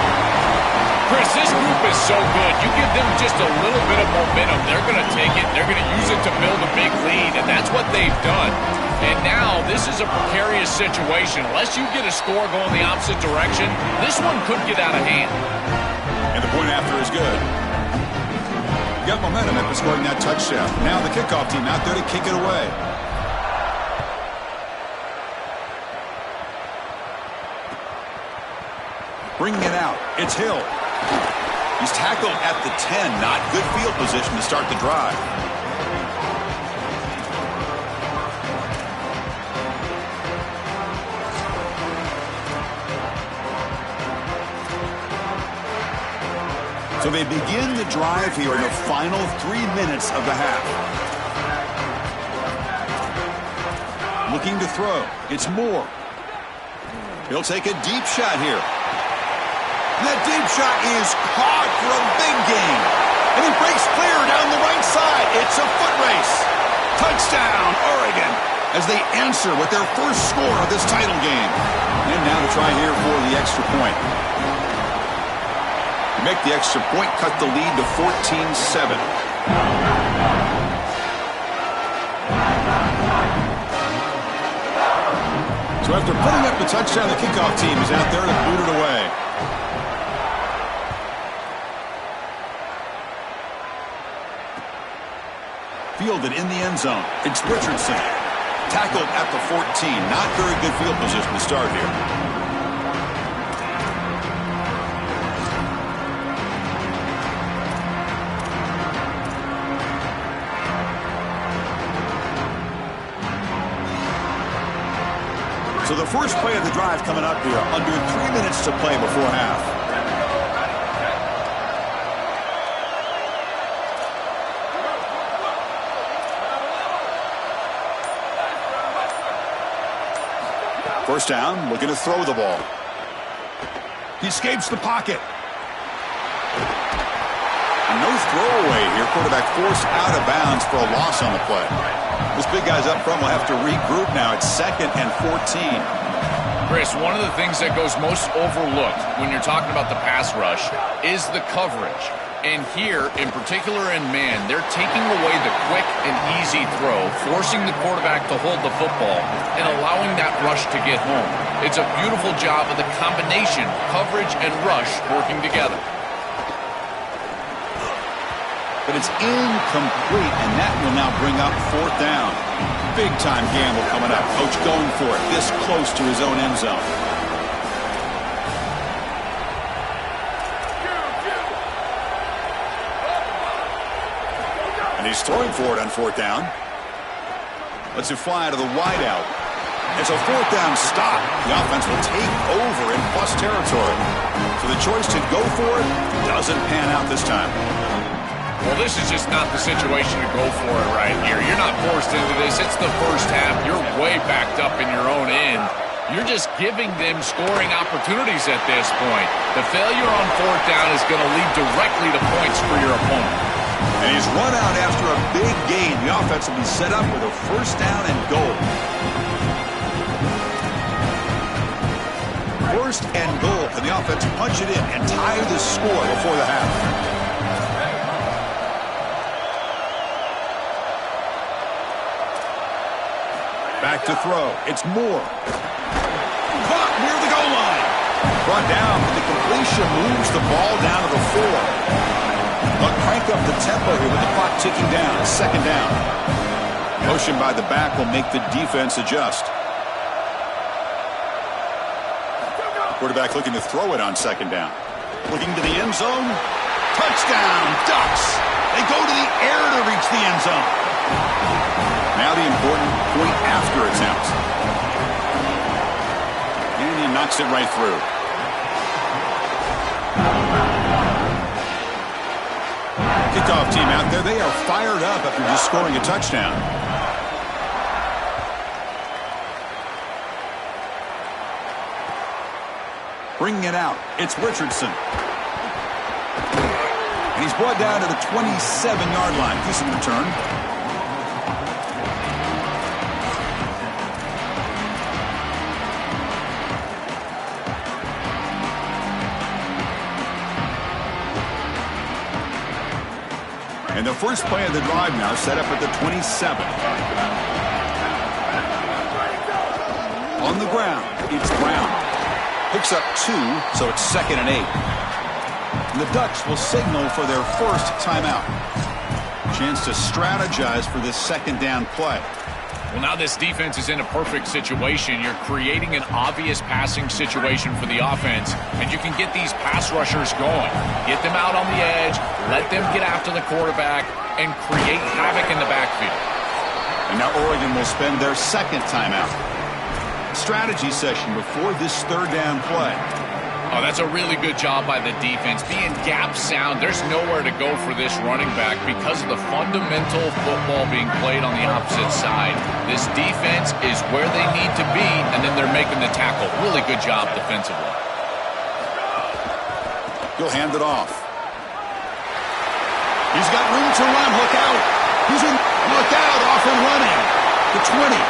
Chris, this group is so good. You give them just a little bit of momentum, they're going to take it. They're going to use it to build a big lead, and that's what they've done. And now this is a precarious situation. Unless you get a score going the opposite direction, this one could get out of hand. And the point after is good. Got momentum after scoring that touchdown. Now the kickoff team out there to kick it away. Bringing it out. It's Hill. He's tackled at the 10. Not good field position to start the drive. So they begin the drive here in the final 3 minutes of the half. Looking to throw. It's Moore. He'll take a deep shot here. And that deep shot is caught for a big gain. And he breaks clear down the right side. It's a foot race. Touchdown, Oregon, as they answer with their first score of this title game. And now to try here for the extra point. Make the extra point, cut the lead to 14-7. So after putting up the touchdown, the kickoff team is out there to boot it away. Fielded in the end zone. It's Richardson. Tackled at the 14. Not very good field position to start here. So the first play of the drive coming up here. Under 3 minutes to play before half. First down, looking to throw the ball. He escapes the pocket. And no throwaway here. Quarterback forced out of bounds for a loss on the play. This big guy's up front will have to regroup now. It's 2nd and 14. Chris, one of the things that goes most overlooked when you're talking about the pass rush is the coverage. And here, in particular in man, they're taking away the quick and easy throw, forcing the quarterback to hold the football, and allowing that rush to get home. It's a beautiful job of the combination, coverage and rush working together. But it's incomplete, and that will now bring up 4th down. Big-time gamble coming up. Coach going for it, this close to his own end zone. And he's throwing for it on 4th down. Lets it fly out of the wideout. It's a 4th down stop. The offense will take over in plus territory. So the choice to go for it doesn't pan out this time. Well, this is just not the situation to go for it right here. You're not forced into this. It's the first half. You're way backed up in your own end. You're just giving them scoring opportunities at this point. The failure on 4th down is going to lead directly to points for your opponent. And he's run out after a big gain. The offense will be set up with a 1st down and goal. 1st and goal. Can the offense punch it in and tie the score before the half? Back to throw. It's Moore. Caught near the goal line. Brought down, but the completion moves the ball down to the 4. They'll crank up the tempo here with the clock ticking down. 2nd down. Motion by the back will make the defense adjust. Quarterback looking to throw it on 2nd down. Looking to the end zone. Touchdown, Ducks. They go to the air to reach the end zone. Now the important point after attempt. And he knocks it right through. Kickoff team out there. They are fired up after just scoring a touchdown. Bringing it out. It's Richardson. And he's brought down to the 27-yard line. Decent return. And the first play of the drive now set up at the 27. On the ground, it's Brown. Picks up 2, so it's 2nd and 8. And the Ducks will signal for their first timeout. Chance to strategize for this 2nd down play. Well, now this defense is in a perfect situation. You're creating an obvious passing situation for the offense, and you can get these pass rushers going. Get them out on the edge, let them get after the quarterback, and create havoc in the backfield. And now Oregon will spend their 2nd timeout. Strategy session before this 3rd down play. Oh, that's a really good job by the defense. Being gap sound, there's nowhere to go for this running back because of the fundamental football being played on the opposite side. This defense is where they need to be, and then they're making the tackle. Really good job defensively. He'll hand it off. He's got room to run. Look out. He's in. Look out. Off and running. The 20.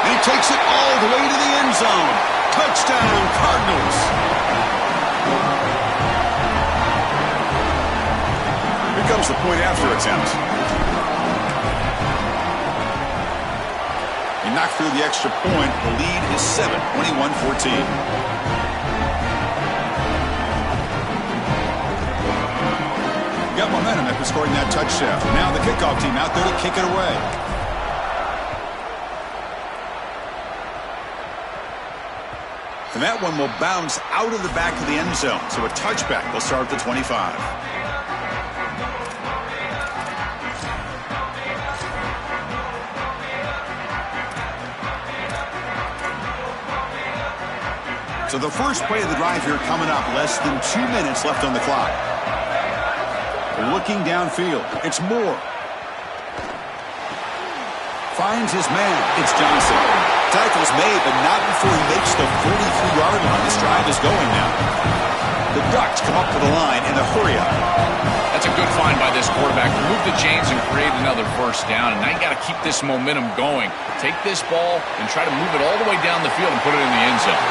And he takes it all the way to the end zone. Touchdown, Cardinals. Here comes the point after attempt. He knocked through the extra point. The lead is 7, 21-14. Got momentum after scoring that touchdown. Now the kickoff team out there to kick it away. And that one will bounce out of the back of the end zone. So a touchback will start at the 25. So the first play of the drive here coming up. Less than 2 minutes left on the clock. Looking downfield. It's Moore. Finds his man. It's Johnson. Tackle's made, but not before he makes the 43-yard line. This drive is going now. The Ducks come up to the line in a hurry-up. That's a good find by this quarterback. Remove the chains and create another first down. And now you got to keep this momentum going. Take this ball and try to move it all the way down the field and put it in the end zone.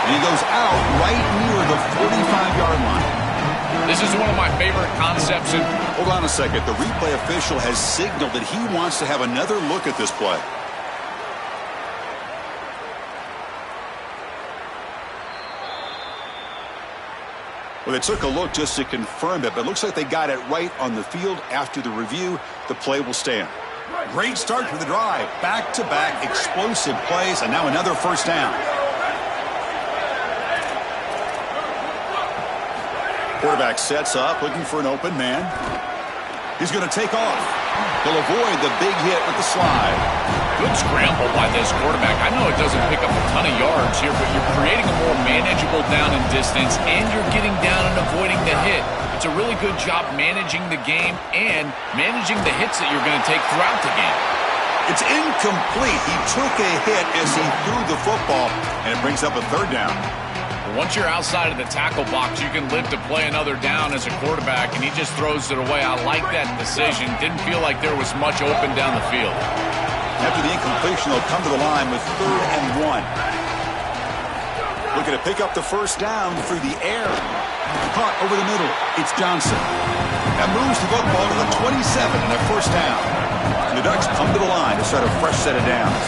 And he goes out right near the 45-yard line. This is one of my favorite concepts. Hold on a second. The replay official has signaled that he wants to have another look at this play. Well, they took a look just to confirm it, but it looks like they got it right on the field. After the review, the play will stand. Great start to the drive. Back-to-back explosive plays, and now another first down. Quarterback sets up, looking for an open man. He's going to take off. He'll avoid the big hit with the slide. Good scramble by this quarterback. I know it doesn't pick up a ton of yards here, but you're creating a more manageable down and distance, and you're getting down and avoiding the hit. It's a really good job managing the game and managing the hits that you're going to take throughout the game. It's incomplete. He took a hit as he threw the football, and it brings up a third down. Once you're outside of the tackle box, you can live to play another down as a quarterback, and he just throws it away. I like that decision. Didn't feel like there was much open down the field. After the incompletion, they'll come to the line with 3rd and 1. Looking to pick up the first down through the air. Caught over the middle. It's Johnson. That moves the football to the 27 and a first down. And the Ducks come to the line to start a fresh set of downs.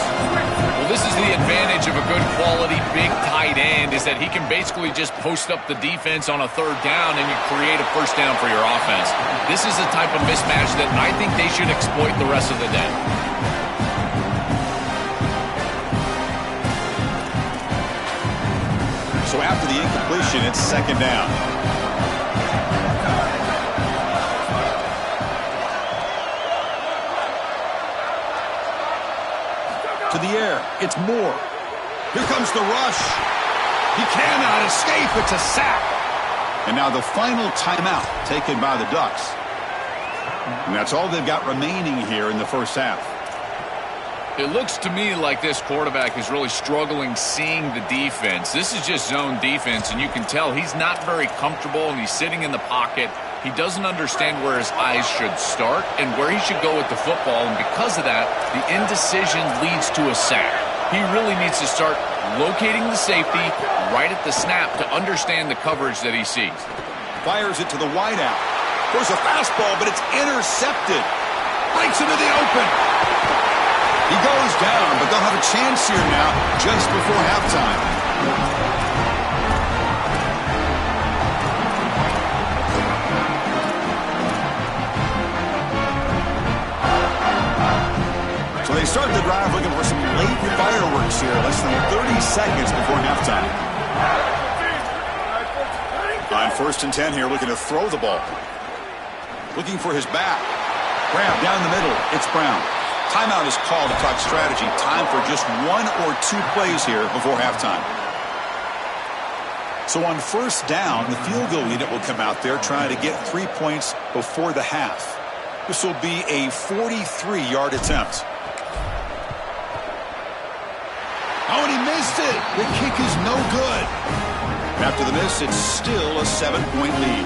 Well, this is the advantage of a good quality big tight end, is that he can basically just post up the defense on a 3rd down and you create a first down for your offense. This is the type of mismatch that I think they should exploit the rest of the day. So after the incompletion, it's 2nd down. To the air, it's Moore. Here comes the rush. He cannot escape. It's a sack. And now the final timeout taken by the Ducks. And that's all they've got remaining here in the first half. It looks to me like this quarterback is really struggling seeing the defense. This is just zone defense, and you can tell he's not very comfortable, and he's sitting in the pocket. He doesn't understand where his eyes should start and where he should go with the football, and because of that, the indecision leads to a sack. He really needs to start locating the safety right at the snap to understand the coverage that he sees. Fires it to the wideout. There's a fastball, but it's intercepted. Breaks into the open. He goes down, but they'll have a chance here now just before halftime. So they start the drive looking for some late fireworks here, less than 30 seconds before halftime. On 1st and 10 here, looking to throw the ball. Looking for his back. Grab down the middle. It's Brown. Timeout is called to talk strategy. Time for just 1 or 2 plays here before halftime. So on 1st down, the field goal unit will come out there trying to get 3 points before the half. This will be a 43-yard attempt. Oh, and he missed it. The kick is no good. After the miss, it's still a 7-point lead.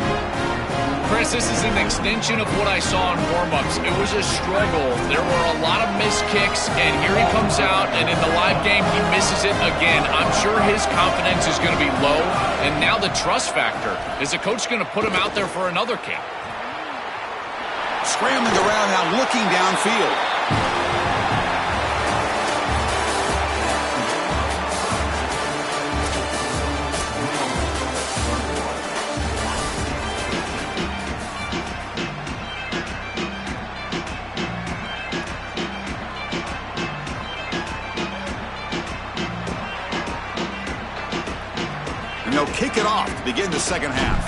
Chris, this is an extension of what I saw in warm-ups. It was a struggle. There were a lot of missed kicks, and here he comes out, and in the live game, he misses it again. I'm sure his confidence is going to be low, and now the trust factor. Is the coach going to put him out there for another kick? Scrambling around now, looking downfield. And they'll kick it off to begin the second half.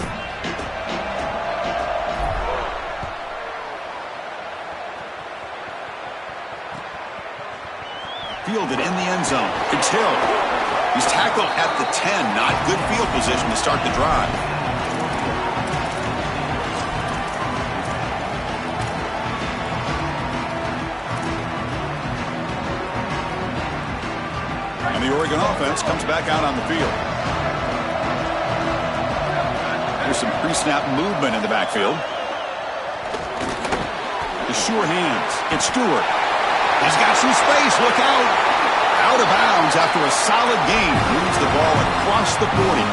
Fielded in the end zone. It's Hill. He's tackled at the 10. Not good field position to start the drive. And the Oregon offense comes back out on the field. There's some pre-snap movement in the backfield. The sure hands. It's Stewart. He's got some space. Look out. Out of bounds after a solid gain. Moves the ball across the 40.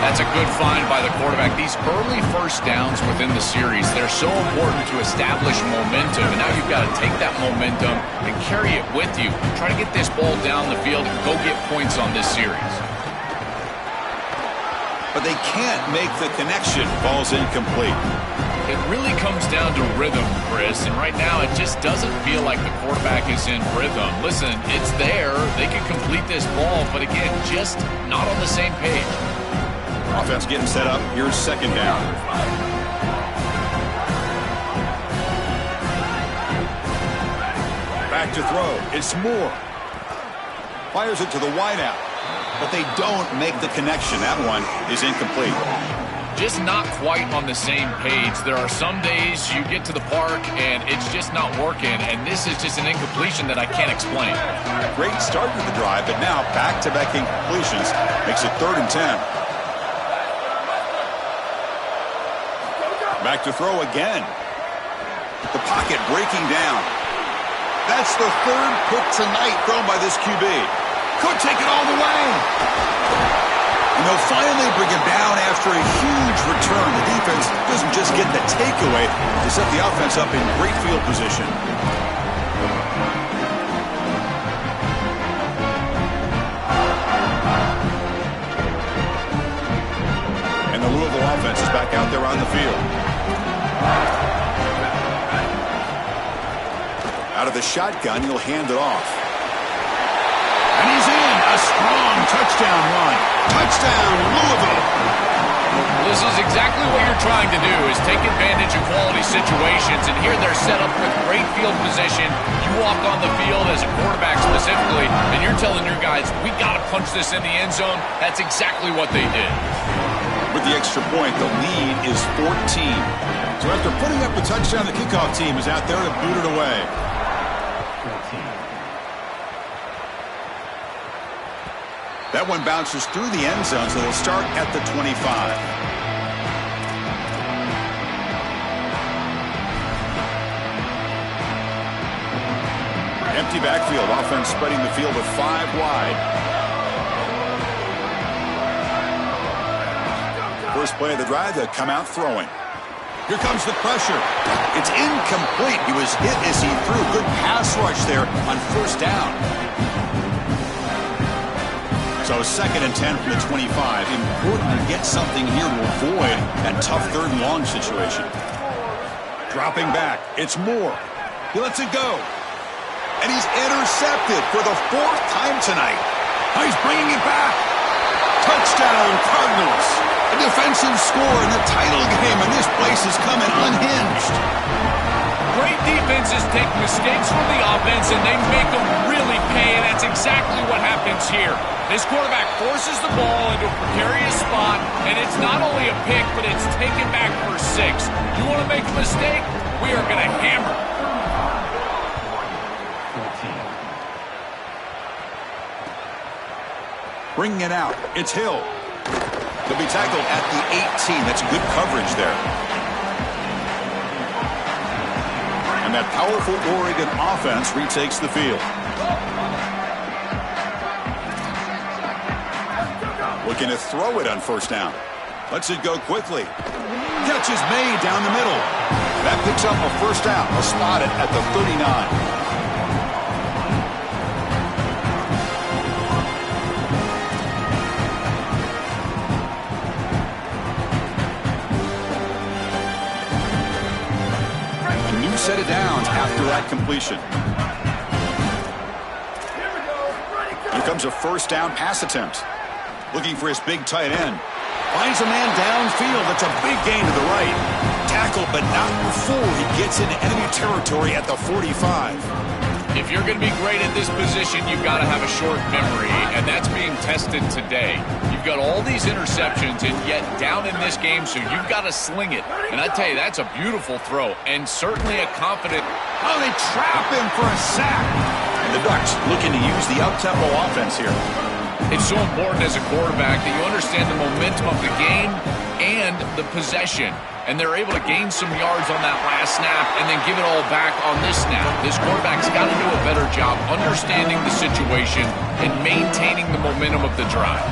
That's a good find by the quarterback. These early first downs within the series, they're so important to establish momentum. And now you've got to take that momentum and carry it with you. Try to get this ball down the field and go get points on this series. But they can't make the connection. Ball's incomplete. It really comes down to rhythm, Chris, and right now it just doesn't feel like the quarterback is in rhythm. Listen, it's there. They can complete this ball, but again, just not on the same page. Offense getting set up. Here's second down. Back to throw. It's Moore. Fires it to the wideout, but they don't make the connection. That one is incomplete. Just not quite on the same page. There are some days you get to the park and it's just not working, and this is just an incompletion that I can't explain. Great start to the drive, but now back-to-back incompletions makes it 3rd and 10. Back to throw again. The pocket breaking down. That's the 3rd pick tonight thrown by this QB. Could take it all the way. And they'll finally bring him down after a huge return. The defense doesn't just get the takeaway, they set the offense up in great field position. And the Louisville offense is back out there on the field. Out of the shotgun, he'll hand it off. And he's in. A strong touchdown run. Touchdown, Louisville. This is exactly what you're trying to do, is take advantage of quality situations. And here they're set up with great field position. You walk on the field as a quarterback specifically, and you're telling your guys, we got to punch this in the end zone. That's exactly what they did. With the extra point, the lead is 14. So after putting up a touchdown, the kickoff team is out there to boot it away. That one bounces through the end zone, so they'll start at the 25. Empty backfield, offense spreading the field with 5 wide. First play of the drive, they'll come out throwing. Here comes the pressure. It's incomplete. He was hit as he threw. Good pass rush there on first down. So 2nd and 10 from the 25. Important to get something here to avoid that tough 3rd and long situation. Dropping back. It's Moore. He lets it go. And he's intercepted for the 4th time tonight. Now he's bringing it back. Touchdown, Cardinals. A defensive score in the title game, and this place is coming unhinged. Great defenses take mistakes from the offense, and they make them really pay, and that's exactly what happens here. This quarterback forces the ball into a precarious spot, and it's not only a pick, but it's taken back for 6. You want to make a mistake? We are going to hammer. Bringing it out. It's Hill. He'll be tackled at the 18. That's good coverage there. And that powerful Oregon offense retakes the field. Looking to throw it on first down. Lets it go quickly. Catch is made down the middle. That picks up a first down. They'll spot it at the 39. Set it down after that completion. Here comes a first down pass attempt. Looking for his big tight end. Finds a man downfield. That's a big gain to the right. Tackle, but not before he gets into enemy territory at the 45. If you're going to be great at this position, you've got to have a short memory, and that's being tested today. You've got all these interceptions, and yet down in this game, so you've got to sling it. And I tell you, that's a beautiful throw, and certainly a confident... Oh, they trap him for a sack. And the Ducks looking to use the up-tempo offense here. It's so important as a quarterback that you understand the momentum of the game and the possession. And they're able to gain some yards on that last snap and then give it all back on this snap. This quarterback's got to do a better job understanding the situation and maintaining the momentum of the drive.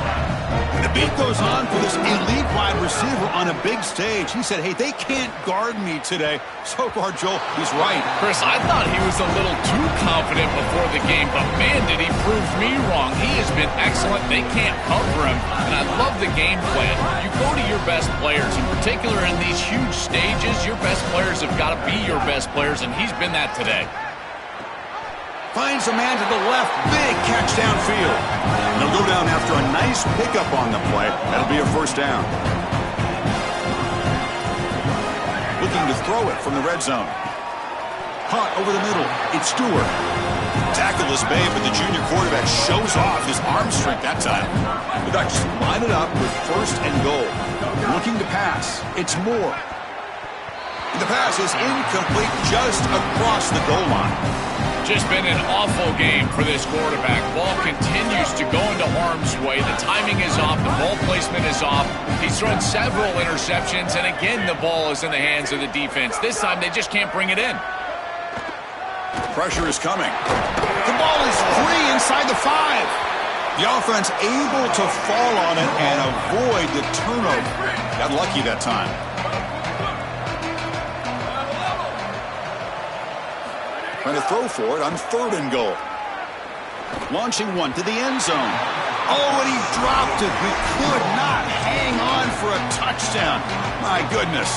And the beat goes on for this elite wide receiver on a big stage. He said, hey, they can't guard me today. So far, Joel, he's right. Chris, I thought he was a little too confident before the game, but man, did he prove me wrong. He has been excellent. They can't cover him, and I love the game plan. You go to your best players, in particular in these huge stages, your best players have got to be your best players, and he's been that today. Finds a man to the left. Big catch downfield. And they'll go down after a nice pickup on the play. That'll be a first down. Looking to throw it from the red zone. Hot over the middle. It's Stewart. Tackle is made, but the junior quarterback shows off his arm strength that time. The Ducks line it up with first and goal. Looking to pass. It's Moore. And the pass is incomplete just across the goal line. Just been an awful game for this quarterback. Ball continues to go into harm's way. The timing is off. The ball placement is off. He's thrown several interceptions, and again, the ball is in the hands of the defense. This time, they just can't bring it in. Pressure is coming. The ball is free inside the 5. The offense able to fall on it and avoid the turnover. Got lucky that time. Trying to throw for it on third and goal. Launching one to the end zone. Oh, and he dropped it. He could not hang on for a touchdown. My goodness.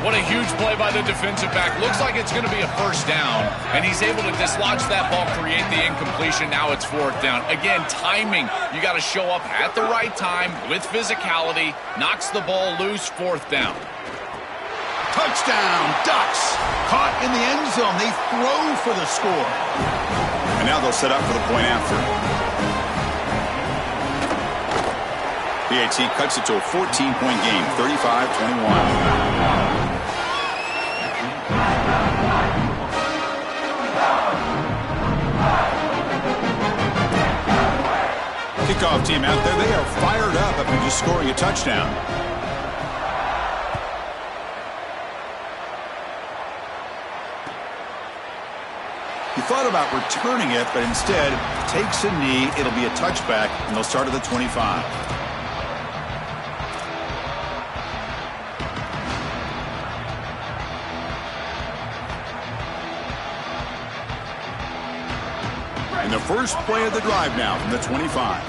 What a huge play by the defensive back. Looks like it's going to be a first down, and he's able to dislodge that ball, create the incompletion. Now it's fourth down. Again, timing. You got to show up at the right time with physicality. Knocks the ball loose, fourth down. Touchdown, Ducks. Caught in the end zone. They throw for the score. And now they'll set up for the point after. PAT cuts it to a 14-point game, 35-21. Kickoff team out there, they are fired up after just scoring a touchdown. He thought about returning it, but instead takes a knee. It'll be a touchback, and they'll start at the 25. And the first play of the drive now from the 25.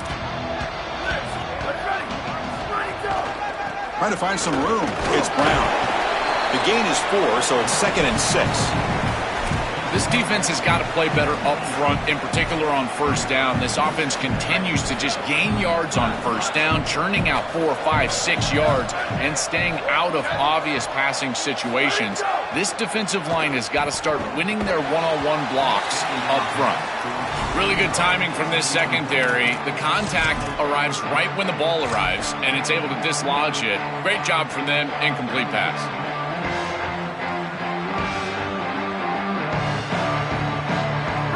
Trying to find some room. It's Brown. The gain is 4, so it's 2nd and 6. This defense has got to play better up front, in particular on first down. This offense continues to just gain yards on first down, churning out 4, 5, 6 yards, and staying out of obvious passing situations. This defensive line has got to start winning their one-on-one blocks up front. Really good timing from this secondary. The contact arrives right when the ball arrives, and it's able to dislodge it. Great job from them. Incomplete pass.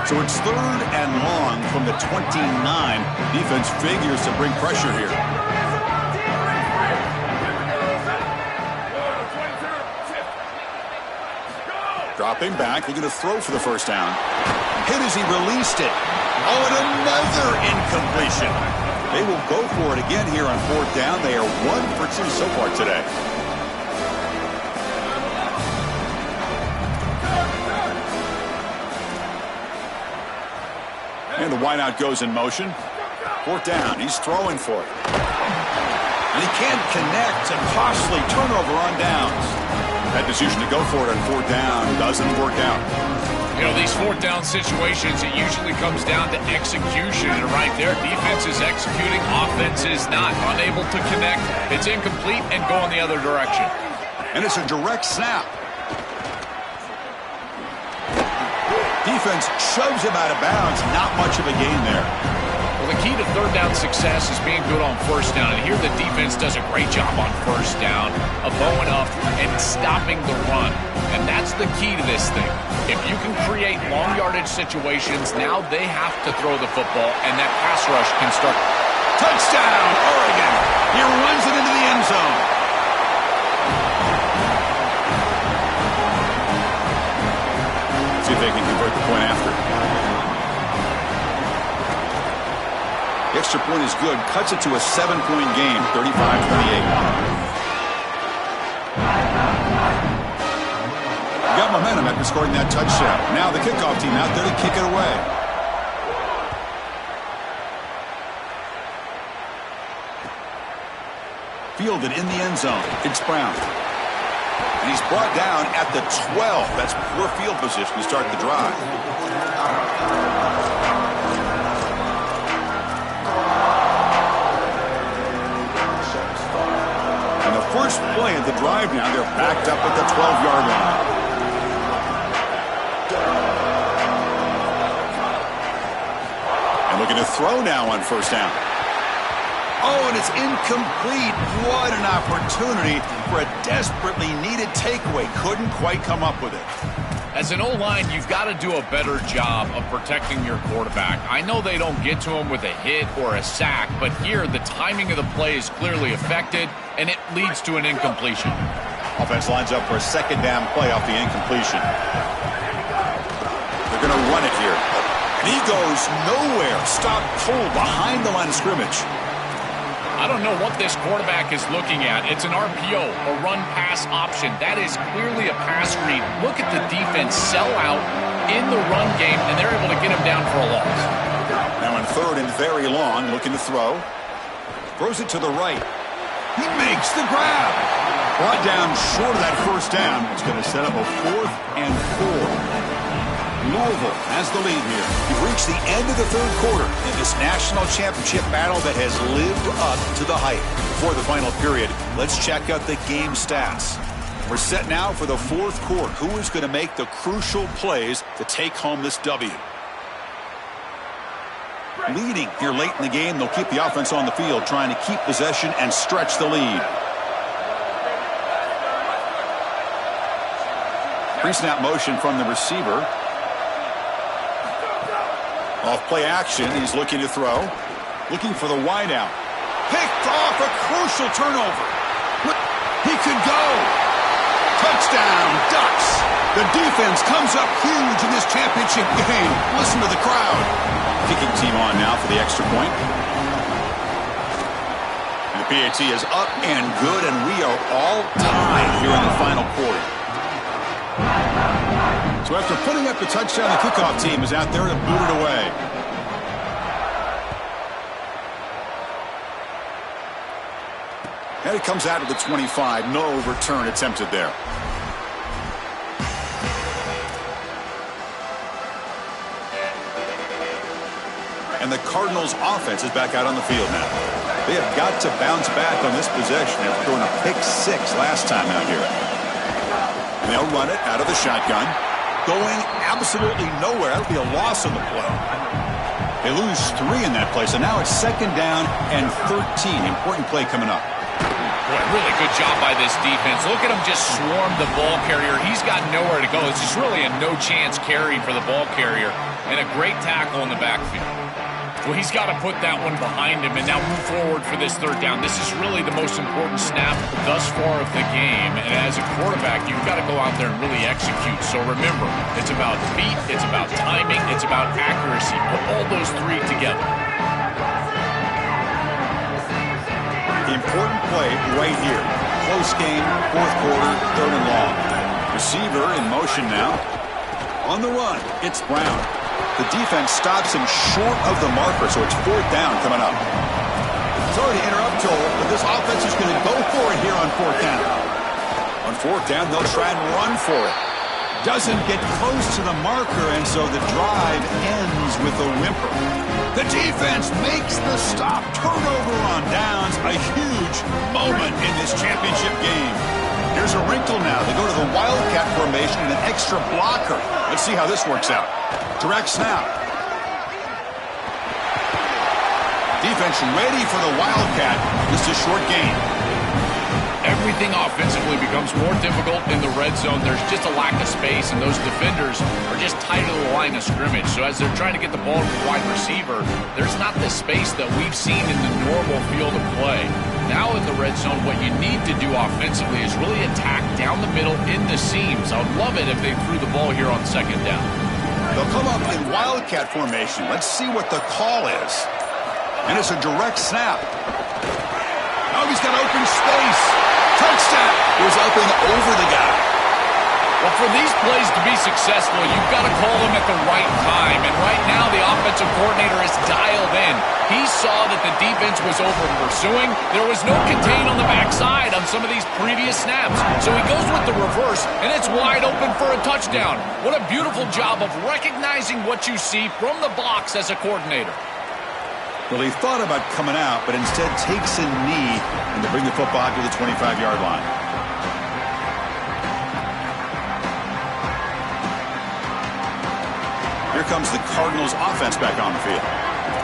So it's 3rd and long from the 29. Defense figures to bring pressure here. Dropping back, looking to throw for the first down. Hit as he released it. Oh, and another incompletion. They will go for it again here on 4th down. They are 1 for 2 so far today. And the wideout goes in motion. 4th down. He's throwing for it. And he can't connect. A costly turnover on downs. That decision to go for it on 4th down doesn't work out. You know, these 4th down situations, it usually comes down to execution. And right there, defense is executing. Offense is not. Unable to connect. It's incomplete and go in the other direction. And it's a direct snap. Defense shoves him out of bounds. Not much of a gain there. Well, the key to third down success is being good on first down. And here the defense does a great job on first down of going up and stopping the run. And that's the key to this thing. If you can create long yardage situations, now they have to throw the football, and that pass rush can start. Touchdown, Oregon. He runs it into the end zone. See if they can convert the point after. The extra point is good. Cuts it to a 7-point game, 35-28. Got momentum after scoring that touchdown. Now the kickoff team out there to kick it away. Fielded in the end zone. It's Brown. And he's brought down at the 12. That's poor field position to start the drive. And the first play of the drive now, they're backed up at the 12-yard line. And looking to throw now on first down. Oh, and it's incomplete. What an opportunity for a desperately needed takeaway. Couldn't quite come up with it. As an O-line, you've got to do a better job of protecting your quarterback. I know they don't get to him with a hit or a sack, but here the timing of the play is clearly affected, and it leads to an incompletion. Offense lines up for a second down play off the incompletion. They're going to run it here. And he goes nowhere. Stopped cold behind the line of scrimmage. I don't know what this quarterback is looking at. It's an RPO, a run-pass option. That is clearly a pass read. Look at the defense sell out in the run game, and they're able to get him down for a loss. Now in third and very long, looking to throw. Throws it to the right. He makes the grab. Brought down short of that first down. It's going to set up a 4th and 4. Louisville has the lead here. We've reached the end of the third quarter in this national championship battle that has lived up to the hype. Before the final period, let's check out the game stats. We're set now for the fourth quarter. Who is going to make the crucial plays to take home this W? Leading here late in the game, they'll keep the offense on the field, trying to keep possession and stretch the lead. Pre-snap motion from the receiver. Off play action, he's looking to throw. Looking for the wideout. Picked off, a crucial turnover. He could go. Touchdown, Ducks. The defense comes up huge in this championship game. Listen to the crowd. Kicking team on now for the extra point. And the PAT is up and good, and we are all tied here in the final quarter. So after putting up the touchdown, the kickoff team is out there to boot it away. And it comes out of the 25. No return attempted there. And the Cardinals' offense is back out on the field now. They have got to bounce back on this possession after throwing a pick 6 last time out here. And they'll run it out of the shotgun. Going absolutely nowhere. That'll be a loss on the play. They lose 3 in that play, so now it's second down and 13. Important play coming up. Boy, really good job by this defense. Look at him just swarm the ball carrier. He's got nowhere to go. It's just really a no-chance carry for the ball carrier, and a great tackle in the backfield. Well, he's got to put that one behind him and now move forward for this third down. This is really the most important snap thus far of the game. And as a quarterback, you've got to go out there and really execute. So remember, it's about feet, it's about timing, it's about accuracy. Put all those 3 together. Important play right here. Close game, fourth quarter, third and long. Receiver in motion now. On the run, it's Brown. The defense stops him short of the marker, so it's fourth down coming up. Sorry to interrupt, Joel, but this offense is going to go for it here on fourth down. On fourth down, they'll try and run for it. Doesn't get close to the marker, and so the drive ends with a whimper. The defense makes the stop. Turnover on downs. A huge moment in this championship game. Here's a wrinkle now. They go to the the Wildcat formation and an extra blocker. Let's see how this works out. Direct snap. Defense ready for the Wildcat. Just a short gain. Everything offensively becomes more difficult in the red zone. There's just a lack of space, and those defenders are just tight to the line of scrimmage. So as they're trying to get the ball to the wide receiver, there's not the space that we've seen in the normal field of play. Now in the red zone, what you need to do offensively is really attack down the middle in the seams. I would love it if they threw the ball here on second down. They'll come up in Wildcat formation. Let's see what the call is. And it's a direct snap. Oh, he's got open space. Touchdown. He was open over the guy. Well, for these plays to be successful, you've got to call them at the right time. And right now, the offensive coordinator is dialed in. He saw that the defense was over pursuing. There was no contain on the backside on some of these previous snaps. So he goes with the reverse, and it's wide open for a touchdown. What a beautiful job of recognizing what you see from the box as a coordinator. Well, he thought about coming out, but instead takes a knee and to bring the football to the 25-yard line. Here comes the Cardinals offense back on the field.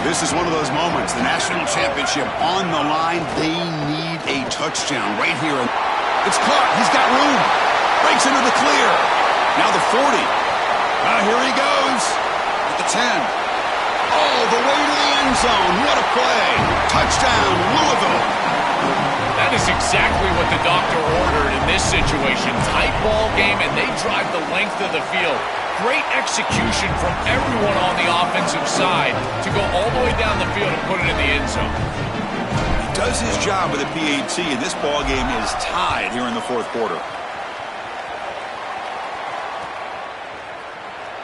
This is one of those moments, the national championship on the line. They need a touchdown right here. It's caught. He's got room. Breaks into the clear. Now the 40. Here he goes at the 10. Oh, the way to the end zone. What a play. Touchdown, Louisville. That is exactly what the doctor ordered in this situation. Tight ball game, and they drive the length of the field. Great execution from everyone on the offensive side to go all the way down the field and put it in the end zone. He does his job with a PAT, and this ball game is tied here in the fourth quarter.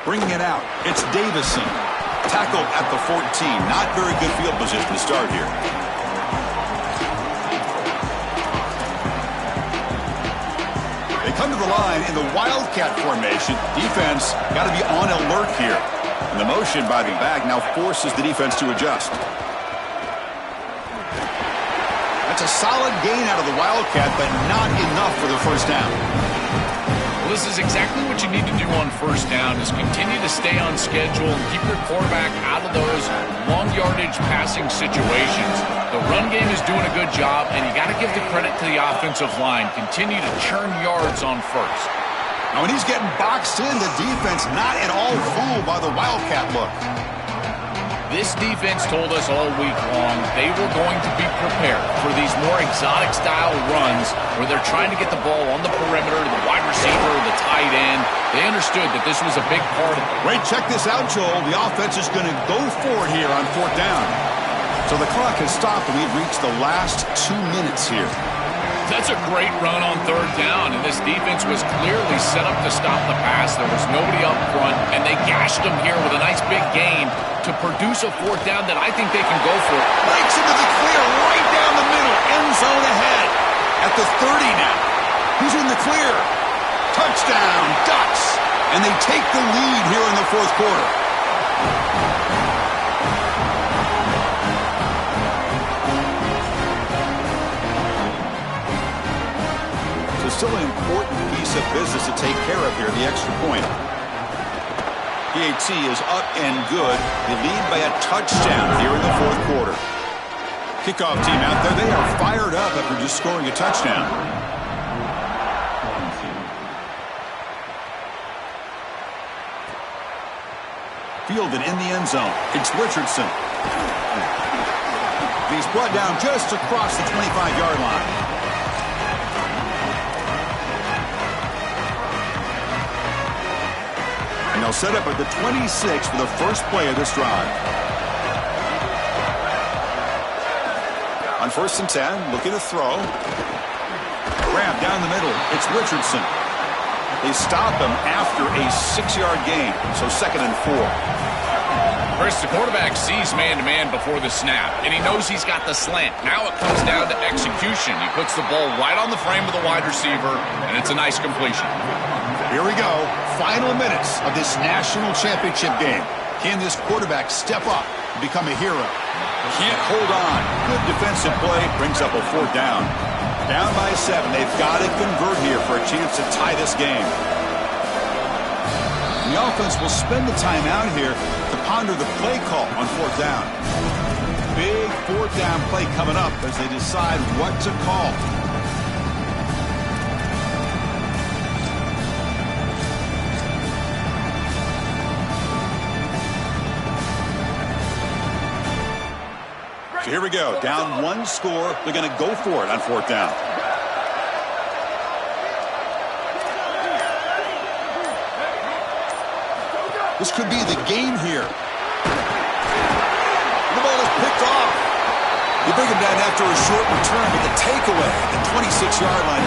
Bringing it out, it's Davison. Tackled at the 14. Not very good field position to start here. They come to the line in the Wildcat formation. Defense got to be on alert here. And the motion by the back now forces the defense to adjust. That's a solid gain out of the Wildcat, but not enough for the first down. Well, this is exactly what you need to do on first down, is continue to stay on schedule and keep your quarterback out of those long yardage passing situations. The run game is doing a good job, and you got to give the credit to the offensive line. Continue to churn yards on first. Now, when he's getting boxed in, the defense not at all fooled by the Wildcat look. This defense told us all week long they were going to be prepared for these more exotic style runs where they're trying to get the ball on the perimeter, the wide receiver, the tight end. They understood that this was a big part of it. Wait, check this out, Joel. The offense is going to go for it here on fourth down. So the clock has stopped, and we've reached the last 2 minutes here. That's a great run on third down, and this defense was clearly set up to stop the pass. There was nobody up front, and they gashed them here with a nice big gain to produce a fourth down that I think they can go for. Breaks into the clear right down the middle. End zone ahead at the 30 now. Who's in the clear? Touchdown, Ducks. And they take the lead here in the fourth quarter. Still an important piece of business to take care of here, the extra point. PAT is up and good. They lead by a touchdown here in the fourth quarter. Kickoff team out there, they are fired up after just scoring a touchdown. Fielded in the end zone. It's Richardson. He's brought down just across the 25-yard line. And they'll set up at the 26 for the first play of this drive. On 1st and 10, looking to throw. Grab down the middle. It's Richardson. They stop him after a 6-yard gain, so 2nd and 4. Chris, the quarterback sees man-to-man before the snap, and he knows he's got the slant. Now it comes down to execution. He puts the ball right on the frame of the wide receiver, and it's a nice completion. Here we go. Final minutes of this national championship game. Can this quarterback step up and become a hero? Can't hold on. Good defensive play. Brings up a fourth down. Down by 7. They've got to convert here for a chance to tie this game. The offense will spend the timeout here to ponder the play call on 4th down. Big 4th down play coming up as they decide what to call. So here we go. Down 1 score. They're going to go for it on 4th down. This could be the game here. The ball is picked off. You bring him down after a short return, but the takeaway at the 26-yard line is